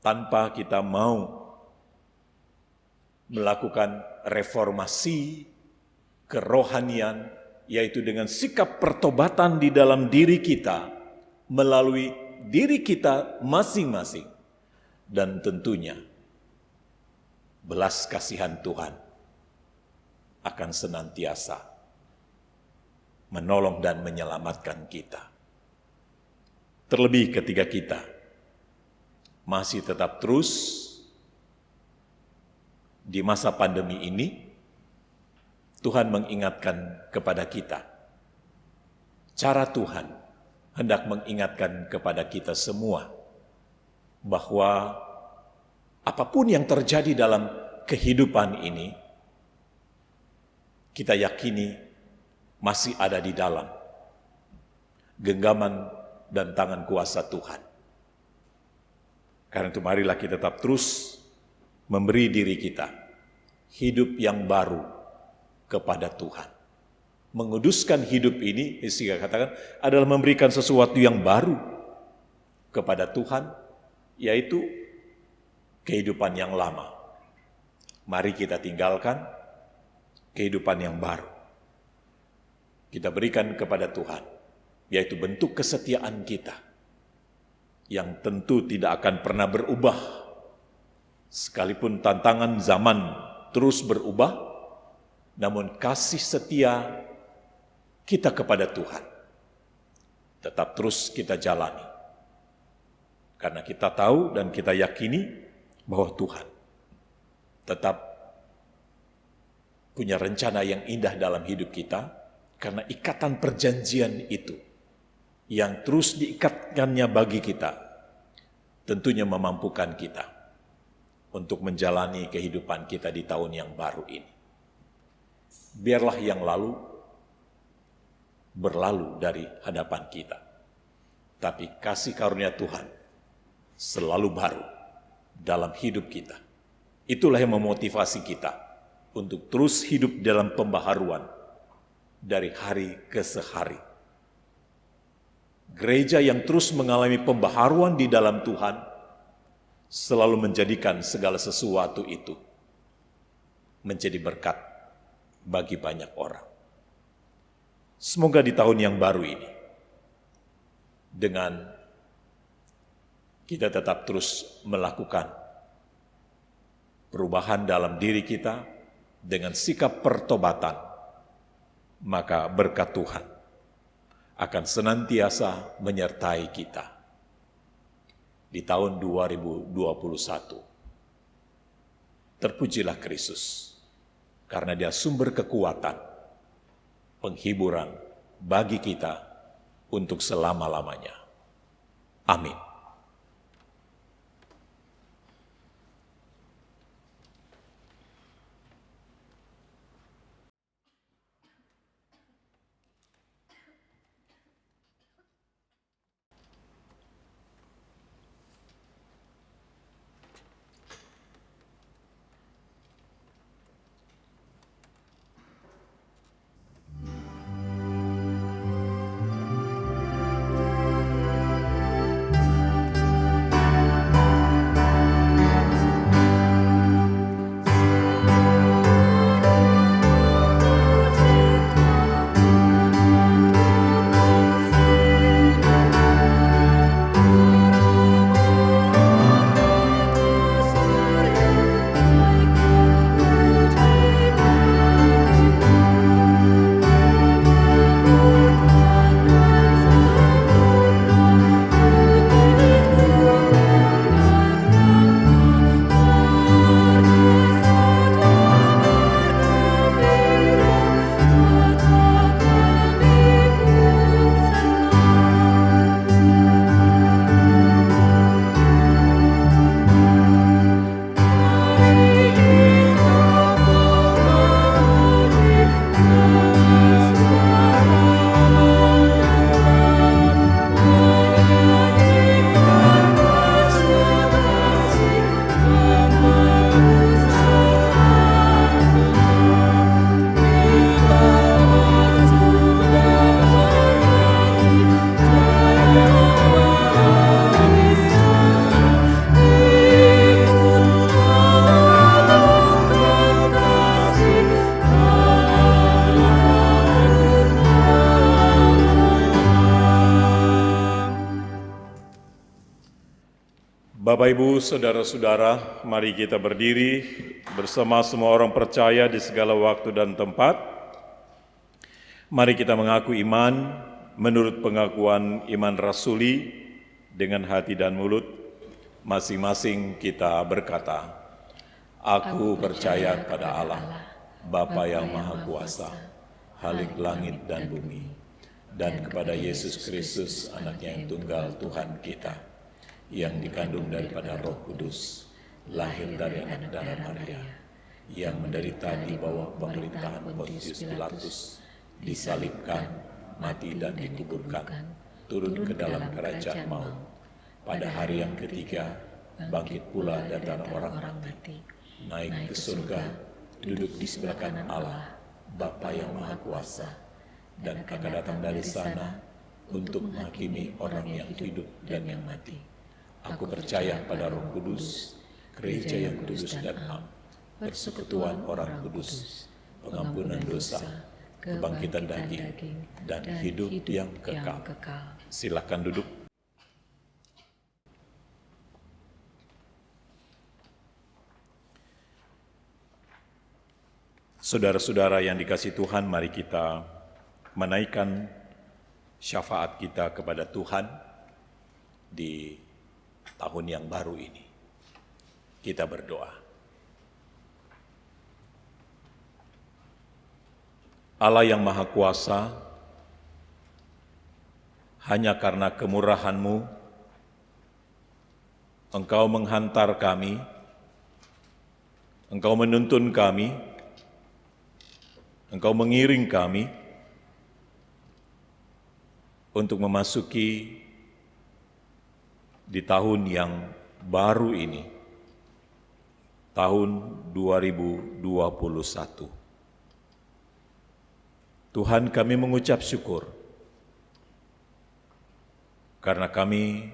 tanpa kita mau melakukan reformasi kerohanian, yaitu dengan sikap pertobatan di dalam diri kita, melalui diri kita masing-masing, dan tentunya belas kasihan Tuhan akan senantiasa menolong dan menyelamatkan kita. Terlebih ketika kita masih tetap terus di masa pandemi ini, Tuhan mengingatkan kepada kita. Cara Tuhan hendak mengingatkan kepada kita semua bahwa apapun yang terjadi dalam kehidupan ini, kita yakini masih ada di dalam genggaman dan tangan kuasa Tuhan. Karena itu marilah kita tetap terus memberi diri kita hidup yang baru kepada Tuhan. Menguduskan hidup ini, Hizkia katakan, adalah memberikan sesuatu yang baru kepada Tuhan, yaitu kehidupan yang lama. Mari kita tinggalkan kehidupan yang baru. Kita berikan kepada Tuhan, yaitu bentuk kesetiaan kita, yang tentu tidak akan pernah berubah. Sekalipun tantangan zaman terus berubah, namun kasih setia kita kepada Tuhan tetap terus kita jalani. Karena kita tahu dan kita yakini bahwa Tuhan tetap punya rencana yang indah dalam hidup kita, karena ikatan perjanjian itu yang terus diikatkannya bagi kita tentunya memampukan kita untuk menjalani kehidupan kita di tahun yang baru ini. Biarlah yang lalu berlalu dari hadapan kita, tapi kasih karunia Tuhan selalu baru dalam hidup kita. Itulah yang memotivasi kita untuk terus hidup dalam pembaharuan dari hari ke hari. Gereja yang terus mengalami pembaharuan di dalam Tuhan selalu menjadikan segala sesuatu itu menjadi berkat bagi banyak orang. Semoga di tahun yang baru ini, dengan kita tetap terus melakukan perubahan dalam diri kita dengan sikap pertobatan, maka berkat Tuhan akan senantiasa menyertai kita di tahun 2021. Terpujilah Kristus. karena Dia sumber kekuatan, penghiburan bagi kita untuk selama-lamanya. Amin. Bapak, Ibu, Saudara-saudara, mari kita berdiri bersama semua orang percaya di segala waktu dan tempat. Mari kita mengaku iman menurut pengakuan iman rasuli dengan hati dan mulut. Masing-masing kita berkata, Aku percaya pada Allah, Bapa yang Maha Kuasa, Khalik langit dan bumi, dan kepada Yesus Kristus, Anaknya yang tunggal Tuhan kita, yang dikandung daripada Roh Kudus, lahir dari anak darah Maria, yang menderita di bawah pemerintahan Pontius Pilatus, disalibkan, mati dan dikuburkan, turun ke dalam kerajaan maut. Pada hari yang ketiga, bangkit pula dari antara orang mati, naik ke surga, duduk di sebelah kanan Allah, Bapa yang Maha Kuasa, dan akan datang dari sana untuk menghakimi orang yang hidup dan yang mati. Aku percaya pada Roh Kudus, gereja yang kudus dan am, persekutuan orang kudus, pengampunan dosa, kebangkitan daging, dan hidup yang kekal. Silakan duduk. Saudara-saudara yang dikasihi Tuhan, mari kita menaikkan syafaat kita kepada Tuhan di tahun yang baru ini. Kita berdoa. Allah yang Maha Kuasa, hanya karena kemurahan-Mu, Engkau menghantar kami, Engkau menuntun kami, Engkau mengiring kami untuk memasuki di tahun yang baru ini, tahun 2021. Tuhan, kami mengucap syukur karena kami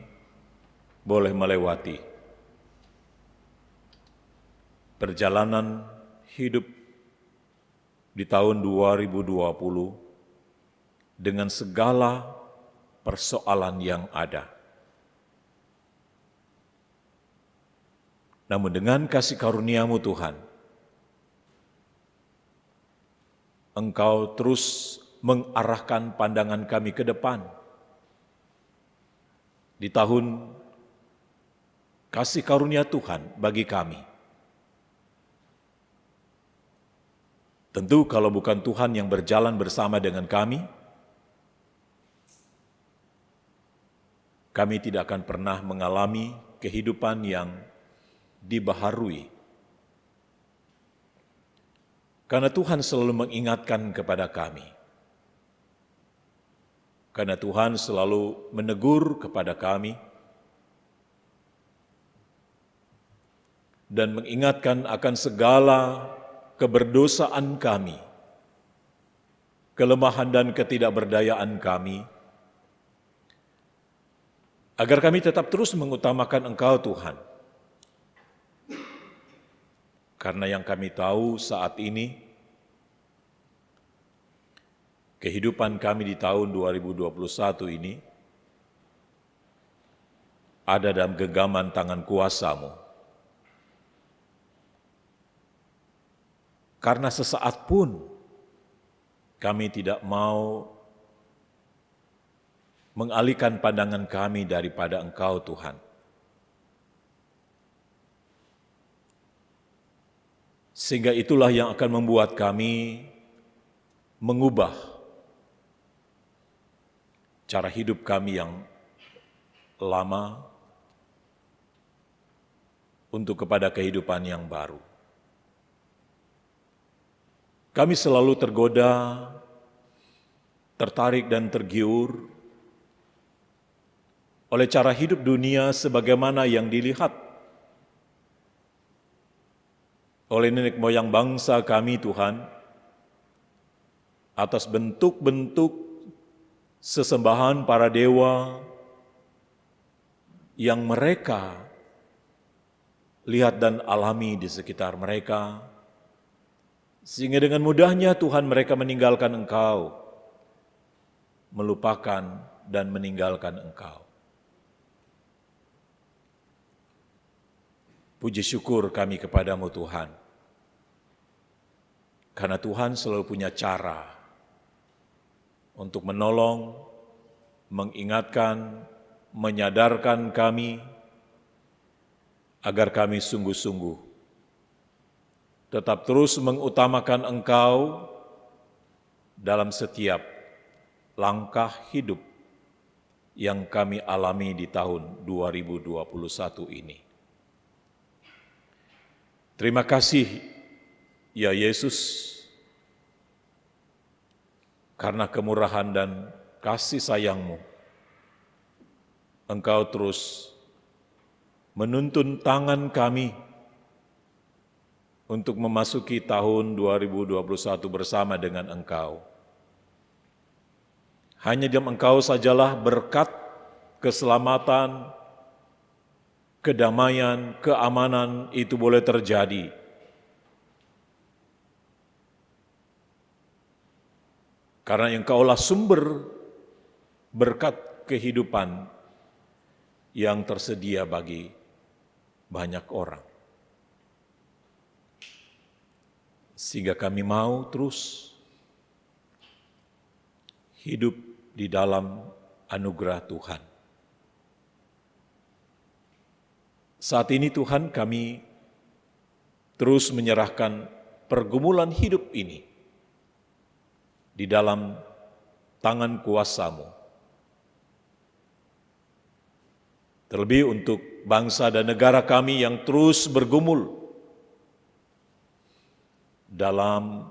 boleh melewati perjalanan hidup di tahun 2020 dengan segala persoalan yang ada. Namun dengan kasih karunia-Mu Tuhan, Engkau terus mengarahkan pandangan kami ke depan. Di tahun kasih karunia Tuhan bagi kami. Tentu kalau bukan Tuhan yang berjalan bersama dengan kami tidak akan pernah mengalami kehidupan yang dibaharui. Karena Tuhan selalu mengingatkan kepada kami. Karena Tuhan selalu menegur kepada kami dan mengingatkan akan segala keberdosaan kami, kelemahan dan ketidakberdayaan kami, agar kami tetap terus mengutamakan Engkau Tuhan. Karena yang kami tahu saat ini, kehidupan kami di tahun 2021 ini ada dalam genggaman tangan kuasa-Mu. Karena sesaat pun kami tidak mau mengalihkan pandangan kami daripada Engkau Tuhan. Sehingga itulah yang akan membuat kami mengubah cara hidup kami yang lama untuk kepada kehidupan yang baru. Kami selalu tergoda, tertarik dan tergiur oleh cara hidup dunia sebagaimana yang dilihat oleh nenek moyang bangsa kami Tuhan, atas bentuk-bentuk sesembahan para dewa yang mereka lihat dan alami di sekitar mereka, sehingga dengan mudahnya Tuhan mereka meninggalkan Engkau, melupakan dan meninggalkan Engkau. Puji syukur kami kepadamu Tuhan, karena Tuhan selalu punya cara untuk menolong, mengingatkan, menyadarkan kami, agar kami sungguh-sungguh tetap terus mengutamakan Engkau dalam setiap langkah hidup yang kami alami di tahun 2021 ini. Terima kasih, ya Yesus, karena kemurahan dan kasih sayang-Mu, Engkau terus menuntun tangan kami untuk memasuki tahun 2021 bersama dengan Engkau. Hanya dalam Engkau sajalah berkat, keselamatan, kedamaian, keamanan itu boleh terjadi. Karena Engkaulah sumber berkat kehidupan yang tersedia bagi banyak orang. Sehingga kami mau terus hidup di dalam anugerah Tuhan. Saat ini Tuhan kami terus menyerahkan pergumulan hidup ini di dalam tangan kuasa-Mu. Terlebih untuk bangsa dan negara kami yang terus bergumul dalam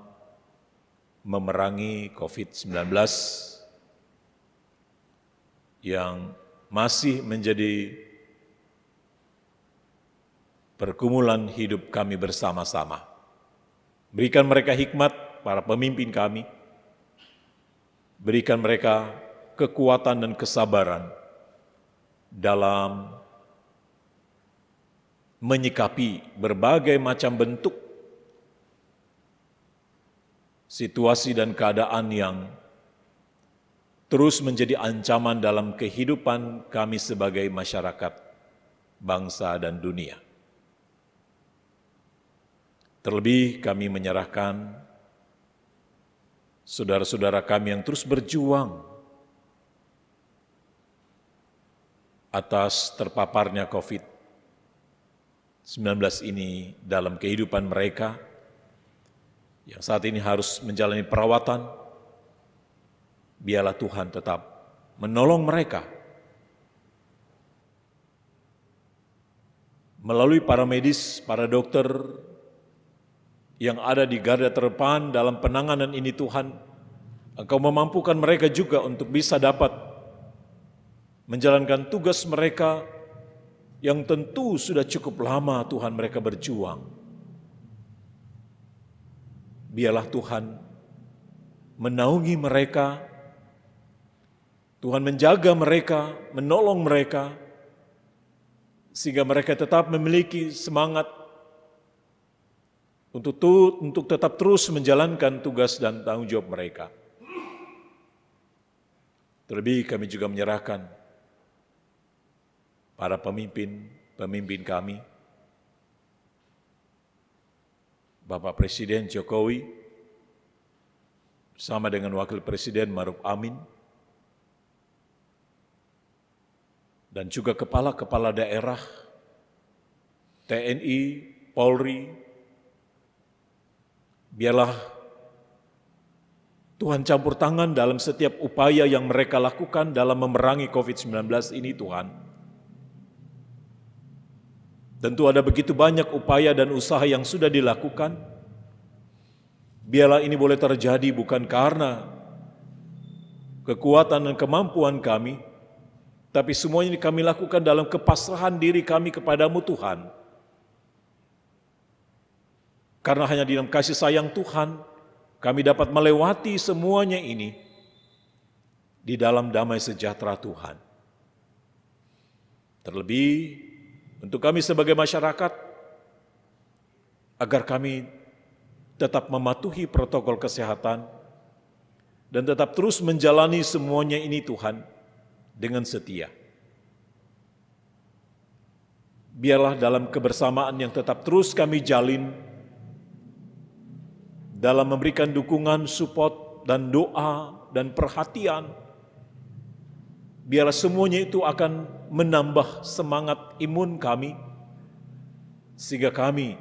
memerangi COVID-19 yang masih menjadi pergumulan hidup kami bersama-sama. Berikan mereka hikmat, para pemimpin kami. Berikan mereka kekuatan dan kesabaran dalam menyikapi berbagai macam bentuk situasi dan keadaan yang terus menjadi ancaman dalam kehidupan kami sebagai masyarakat, bangsa, dan dunia. Terlebih kami menyerahkan saudara-saudara kami yang terus berjuang atas terpaparnya COVID-19 ini dalam kehidupan mereka, yang saat ini harus menjalani perawatan, biarlah Tuhan tetap menolong mereka melalui para medis, para dokter yang ada di garda terdepan dalam penanganan ini. Tuhan, Engkau memampukan mereka juga untuk bisa dapat menjalankan tugas mereka yang tentu sudah cukup lama Tuhan mereka berjuang. Biarlah Tuhan menaungi mereka, Tuhan menjaga mereka, menolong mereka, sehingga mereka tetap memiliki semangat untuk tetap terus menjalankan tugas dan tanggung jawab mereka. Terlebih kami juga menyerahkan para pemimpin kami, Bapak Presiden Jokowi, bersama dengan Wakil Presiden Maruf Amin, dan juga kepala-kepala daerah, TNI, Polri. Biarlah Tuhan campur tangan dalam setiap upaya yang mereka lakukan dalam memerangi COVID-19 ini, Tuhan. Tentu ada begitu banyak upaya dan usaha yang sudah dilakukan. Biarlah ini boleh terjadi bukan karena kekuatan dan kemampuan kami, tapi semuanya ini kami lakukan dalam kepasrahan diri kami kepadamu, Tuhan. Karena hanya di dalam kasih sayang Tuhan, kami dapat melewati semuanya ini di dalam damai sejahtera Tuhan. Terlebih untuk kami sebagai masyarakat, agar kami tetap mematuhi protokol kesehatan dan tetap terus menjalani semuanya ini, Tuhan, dengan setia. Biarlah dalam kebersamaan yang tetap terus kami jalin, dalam memberikan dukungan, support, dan doa, dan perhatian, biarlah semuanya itu akan menambah semangat imun kami, sehingga kami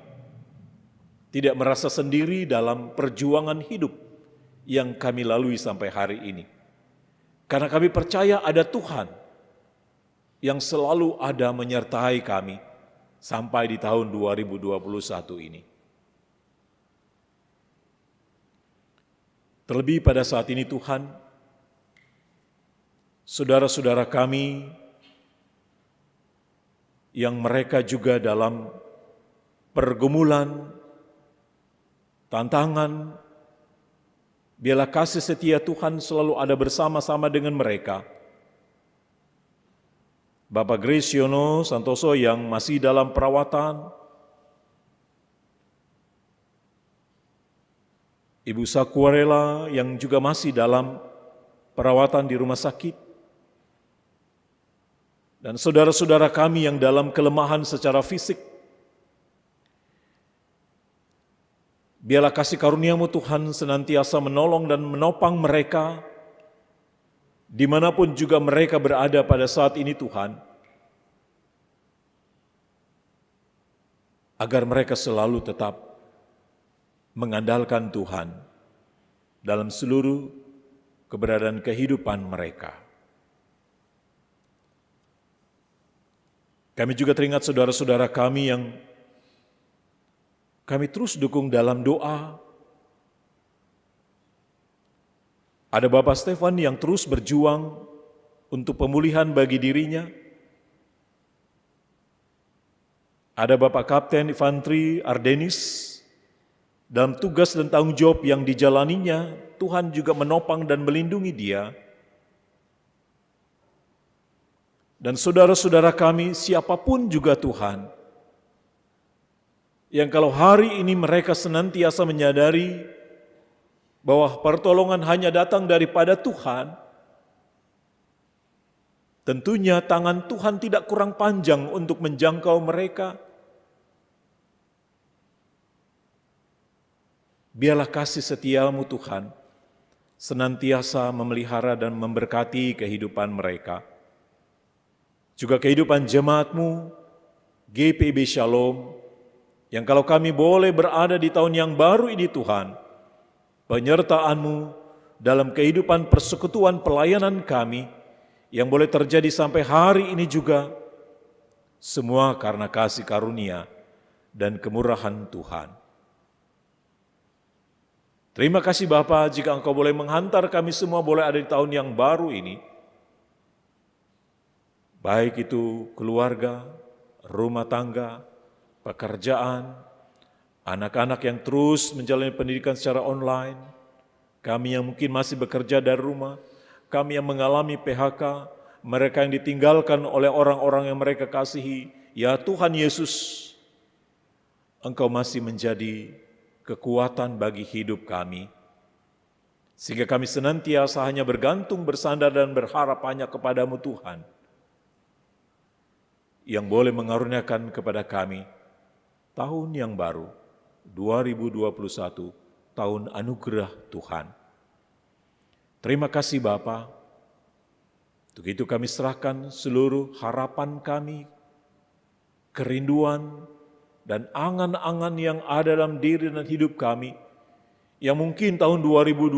tidak merasa sendiri dalam perjuangan hidup yang kami lalui sampai hari ini. Karena kami percaya ada Tuhan yang selalu ada menyertai kami sampai di tahun 2021 ini. Terlebih pada saat ini Tuhan, saudara-saudara kami yang mereka juga dalam pergumulan, tantangan, biarlah kasih setia Tuhan selalu ada bersama-sama dengan mereka. Bapak Gresyono Santoso yang masih dalam perawatan, Ibu Sakuarela yang juga masih dalam perawatan di rumah sakit, dan saudara-saudara kami yang dalam kelemahan secara fisik. Biarlah kasih karunia-Mu Tuhan senantiasa menolong dan menopang mereka, dimanapun juga mereka berada pada saat ini Tuhan, agar mereka selalu tetap mengandalkan Tuhan dalam seluruh keberadaan kehidupan mereka. Kami juga teringat saudara-saudara kami yang kami terus dukung dalam doa. Ada Bapak Stefan yang terus berjuang untuk pemulihan bagi dirinya. Ada Bapak Kapten Infanteri Ardenis, dalam tugas dan tanggung jawab yang dijalaninya, Tuhan juga menopang dan melindungi dia. Dan saudara-saudara kami, siapapun juga Tuhan, yang kalau hari ini mereka senantiasa menyadari bahwa pertolongan hanya datang daripada Tuhan, tentunya tangan Tuhan tidak kurang panjang untuk menjangkau mereka. Biarlah kasih setia-Mu Tuhan senantiasa memelihara dan memberkati kehidupan mereka. Juga kehidupan jemaat-Mu, GPIB Shalom, yang kalau kami boleh berada di tahun yang baru ini Tuhan, penyertaan-Mu dalam kehidupan persekutuan pelayanan kami yang boleh terjadi sampai hari ini juga, semua karena kasih karunia dan kemurahan Tuhan. Terima kasih Bapa, jika Engkau boleh menghantar kami semua boleh ada di tahun yang baru ini, baik itu keluarga, rumah tangga, pekerjaan, anak-anak yang terus menjalani pendidikan secara online, kami yang mungkin masih bekerja dari rumah, kami yang mengalami PHK, mereka yang ditinggalkan oleh orang-orang yang mereka kasihi. Ya Tuhan Yesus, Engkau masih menjadi kekuatan bagi hidup kami, sehingga kami senantiasa hanya bergantung, bersandar dan berharap hanya kepadamu Tuhan, yang boleh mengaruniakan kepada kami tahun yang baru, 2021, tahun anugerah Tuhan. Terima kasih Bapa. Untuk itu kami serahkan seluruh harapan kami, kerinduan, dan angan-angan yang ada dalam diri dan hidup kami, yang mungkin tahun 2020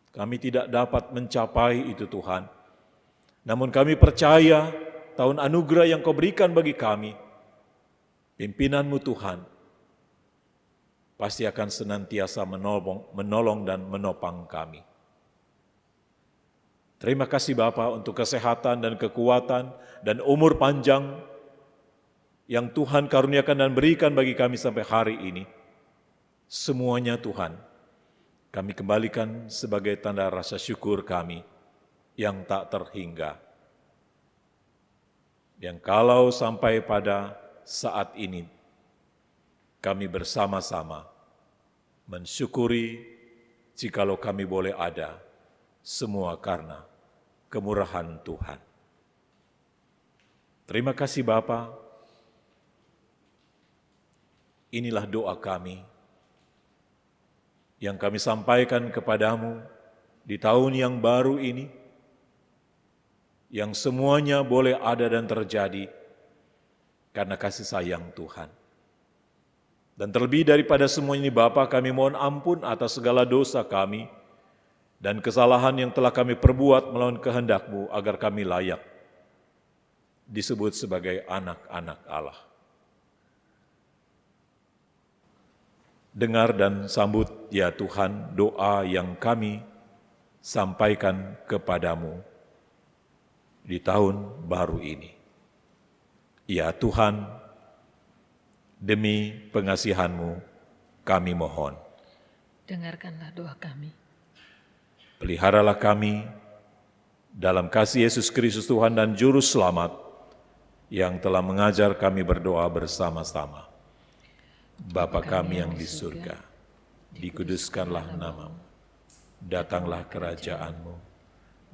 kami tidak dapat mencapai itu Tuhan. Namun kami percaya tahun anugerah yang Kau berikan bagi kami, pimpinan-Mu Tuhan, pasti akan senantiasa menolong dan menopang kami. Terima kasih Bapa untuk kesehatan dan kekuatan dan umur panjang yang Tuhan karuniakan dan berikan bagi kami sampai hari ini. Semuanya Tuhan, kami kembalikan sebagai tanda rasa syukur kami yang tak terhingga. Yang kalau sampai pada saat ini, kami bersama-sama mensyukuri jikalau kami boleh ada, semua karena kemurahan Tuhan. Terima kasih Bapa. Inilah doa kami yang kami sampaikan kepadamu di tahun yang baru ini, yang semuanya boleh ada dan terjadi karena kasih sayang Tuhan. Dan terlebih daripada semua ini Bapa, kami mohon ampun atas segala dosa kami dan kesalahan yang telah kami perbuat melawan kehendak-Mu agar kami layak disebut sebagai anak-anak Allah. Dengar dan sambut ya Tuhan doa yang kami sampaikan kepadamu di tahun baru ini. Ya Tuhan, demi pengasihan-Mu kami mohon. Dengarkanlah doa kami. Peliharalah kami dalam kasih Yesus Kristus Tuhan dan Juru Selamat yang telah mengajar kami berdoa bersama-sama. Bapa kami yang di surga, dikuduskanlah nama-Mu, datanglah kerajaan-Mu,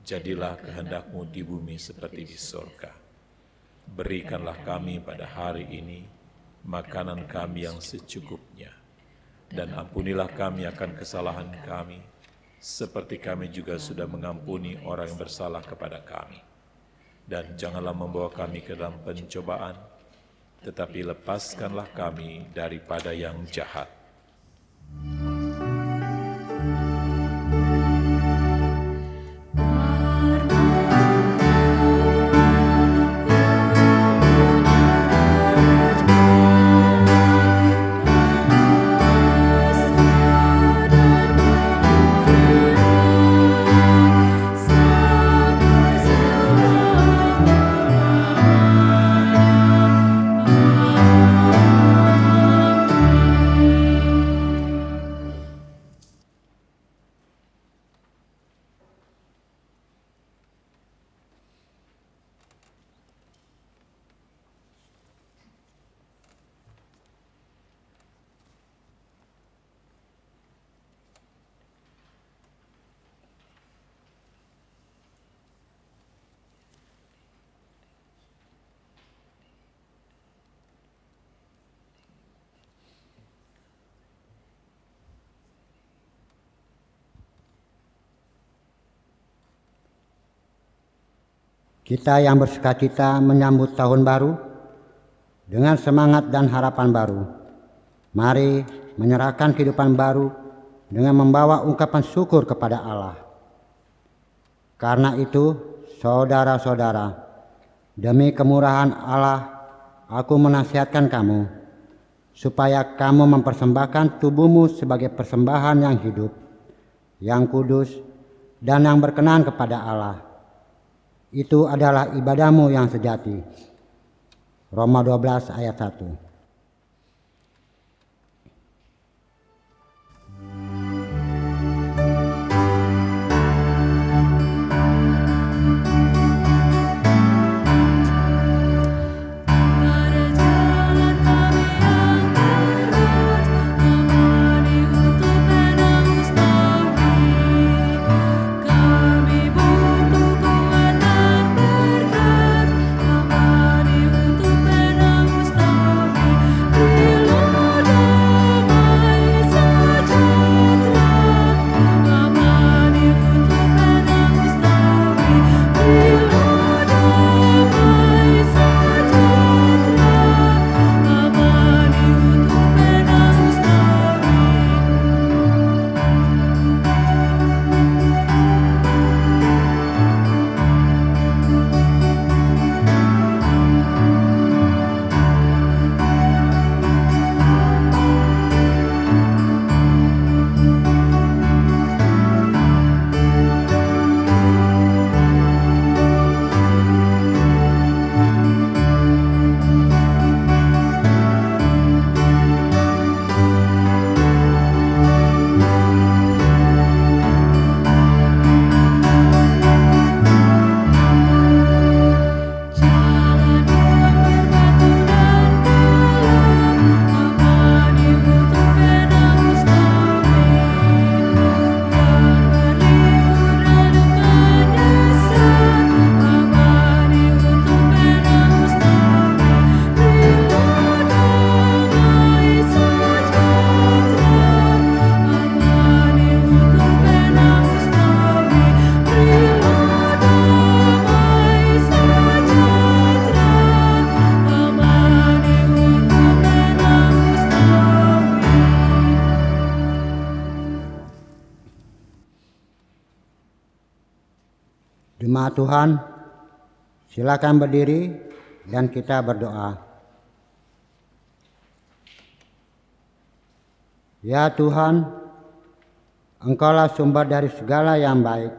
jadilah kehendak-Mu di bumi seperti di surga. Berikanlah kami pada hari ini makanan kami yang secukupnya, dan ampunilah kami akan kesalahan kami, seperti kami juga sudah mengampuni orang yang bersalah kepada kami. Dan janganlah membawa kami ke dalam pencobaan, tetapi lepaskanlah kami daripada yang jahat. Kita yang bersukacita menyambut tahun baru dengan semangat dan harapan baru. Mari menyerahkan kehidupan baru dengan membawa ungkapan syukur kepada Allah. Karena itu, saudara-saudara, demi kemurahan Allah, aku menasihatkan kamu, supaya kamu mempersembahkan tubuhmu sebagai persembahan yang hidup, yang kudus, dan yang berkenan kepada Allah. Itu adalah ibadahmu yang sejati. Roma 12 ayat 1. Jemaat Tuhan, silakan berdiri dan kita berdoa. Ya Tuhan, Engkaulah sumber dari segala yang baik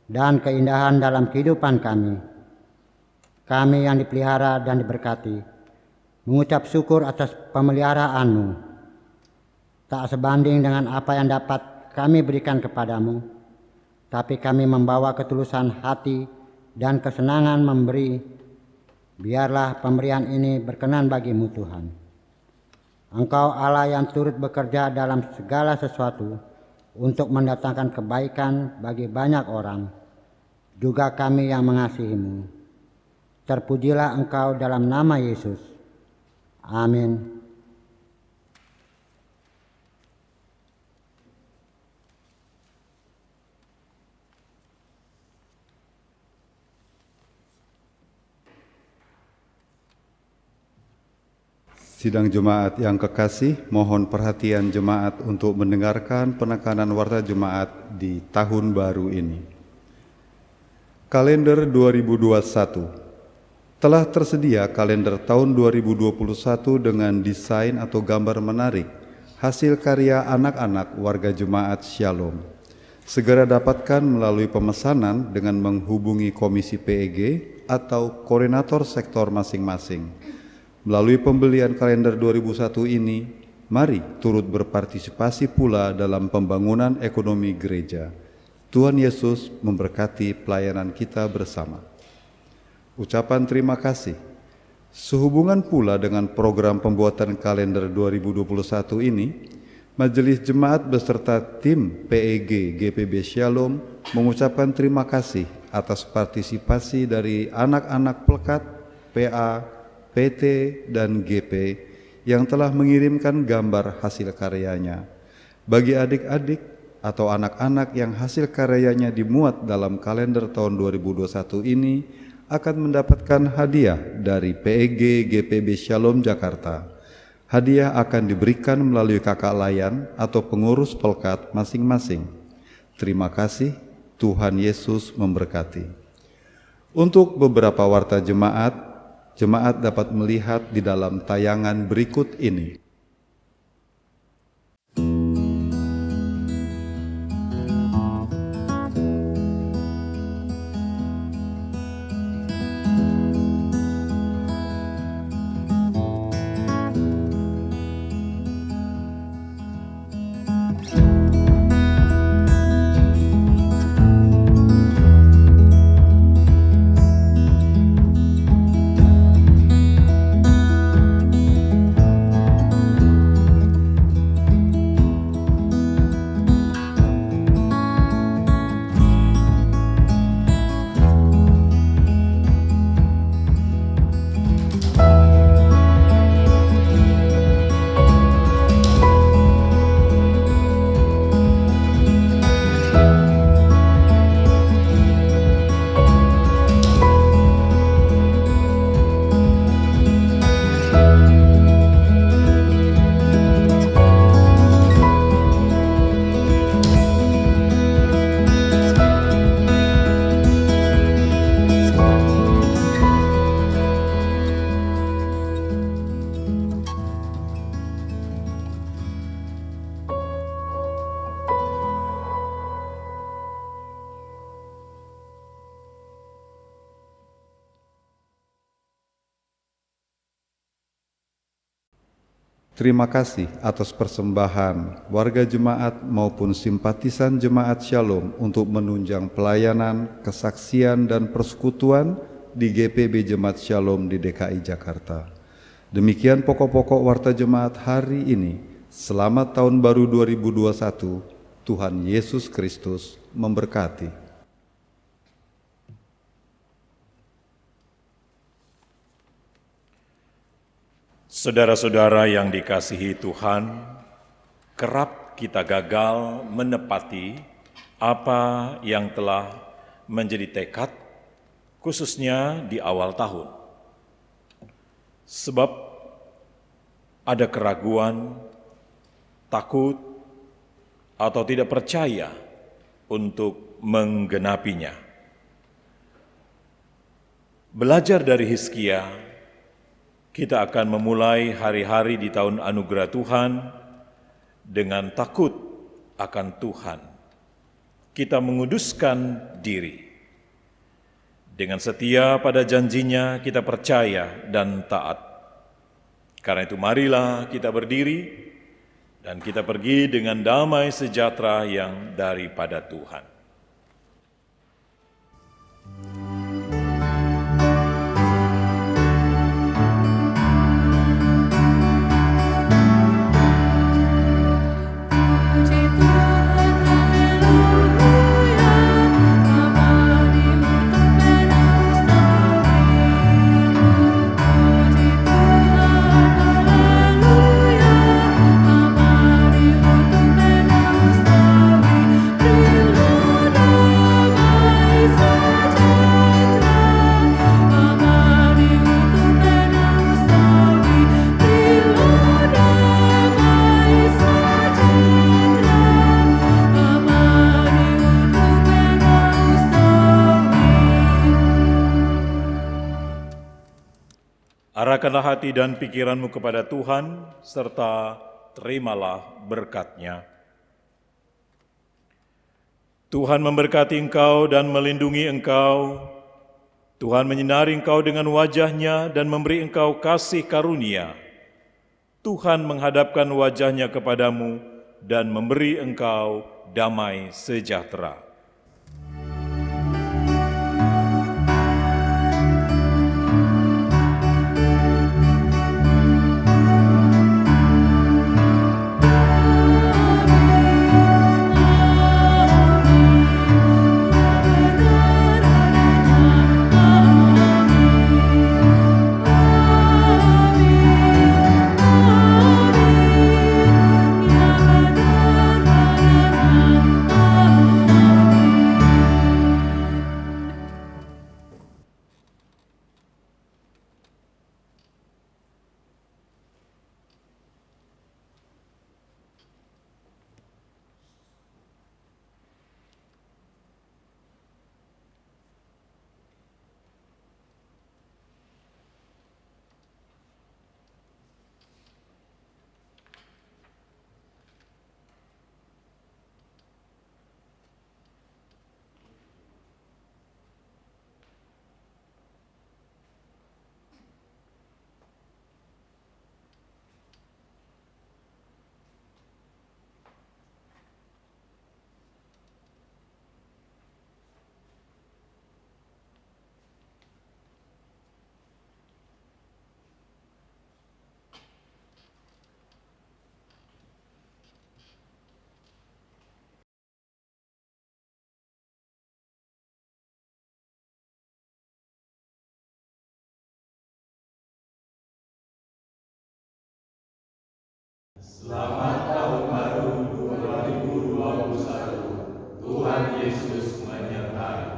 dan keindahan dalam kehidupan kami. Kami yang dipelihara dan diberkati, mengucap syukur atas pemeliharaanmu. Tak sebanding dengan apa yang dapat kami berikan kepadamu, tapi kami membawa ketulusan hati dan kesenangan memberi. Biarlah pemberian ini berkenan bagimu Tuhan. Engkau Allah yang turut bekerja dalam segala sesuatu untuk mendatangkan kebaikan bagi banyak orang, juga kami yang mengasihimu. Terpujilah Engkau dalam nama Yesus. Amin. Sidang jemaat yang kekasih, mohon perhatian jemaat untuk mendengarkan penekanan warta jemaat di tahun baru ini. Kalender 2021. Telah tersedia kalender tahun 2021 dengan desain atau gambar menarik, hasil karya anak-anak warga jemaat Shalom. Segera dapatkan melalui pemesanan dengan menghubungi Komisi PEG atau koordinator sektor masing-masing. Melalui pembelian kalender 2001 ini, mari turut berpartisipasi pula dalam pembangunan ekonomi gereja. Tuhan Yesus memberkati pelayanan kita bersama. Ucapan terima kasih. Sehubungan pula dengan program pembuatan kalender 2021 ini, Majelis Jemaat beserta tim PEG GPB Shalom mengucapkan terima kasih atas partisipasi dari anak-anak Pelkat, PA, PT, dan GP yang telah mengirimkan gambar hasil karyanya. Bagi adik-adik atau anak-anak yang hasil karyanya dimuat dalam kalender tahun 2021 ini akan mendapatkan hadiah dari PEG GPB Shalom Jakarta. Hadiah akan diberikan melalui kakak layan atau pengurus pelkat masing-masing. Terima kasih, Tuhan Yesus memberkati. Untuk beberapa warta jemaat, jemaat dapat melihat di dalam tayangan berikut ini. Terima kasih atas persembahan warga jemaat maupun simpatisan jemaat Shalom untuk menunjang pelayanan, kesaksian, dan persekutuan di GPB Jemaat Shalom di DKI Jakarta. Demikian pokok-pokok warta jemaat hari ini. Selamat Tahun Baru 2021. Tuhan Yesus Kristus memberkati. Saudara-saudara yang dikasihi Tuhan, kerap kita gagal menepati apa yang telah menjadi tekad, khususnya di awal tahun. Sebab ada keraguan, takut, atau tidak percaya untuk menggenapinya. Belajar dari Hizkia, kita akan memulai hari-hari di tahun anugerah Tuhan dengan takut akan Tuhan. Kita menguduskan diri. Dengan setia pada janjinya kita percaya dan taat. Karena itu marilah kita berdiri dan kita pergi dengan damai sejahtera yang daripada Tuhan. Arahkanlah hati dan pikiranmu kepada Tuhan, serta terimalah berkat-Nya. Tuhan memberkati engkau dan melindungi engkau. Tuhan menyinari engkau dengan wajah-Nya dan memberi engkau kasih karunia. Tuhan menghadapkan wajah-Nya kepadamu dan memberi engkau damai sejahtera. Selamat Tahun Baru 2021. Tuhan Yesus menyertai.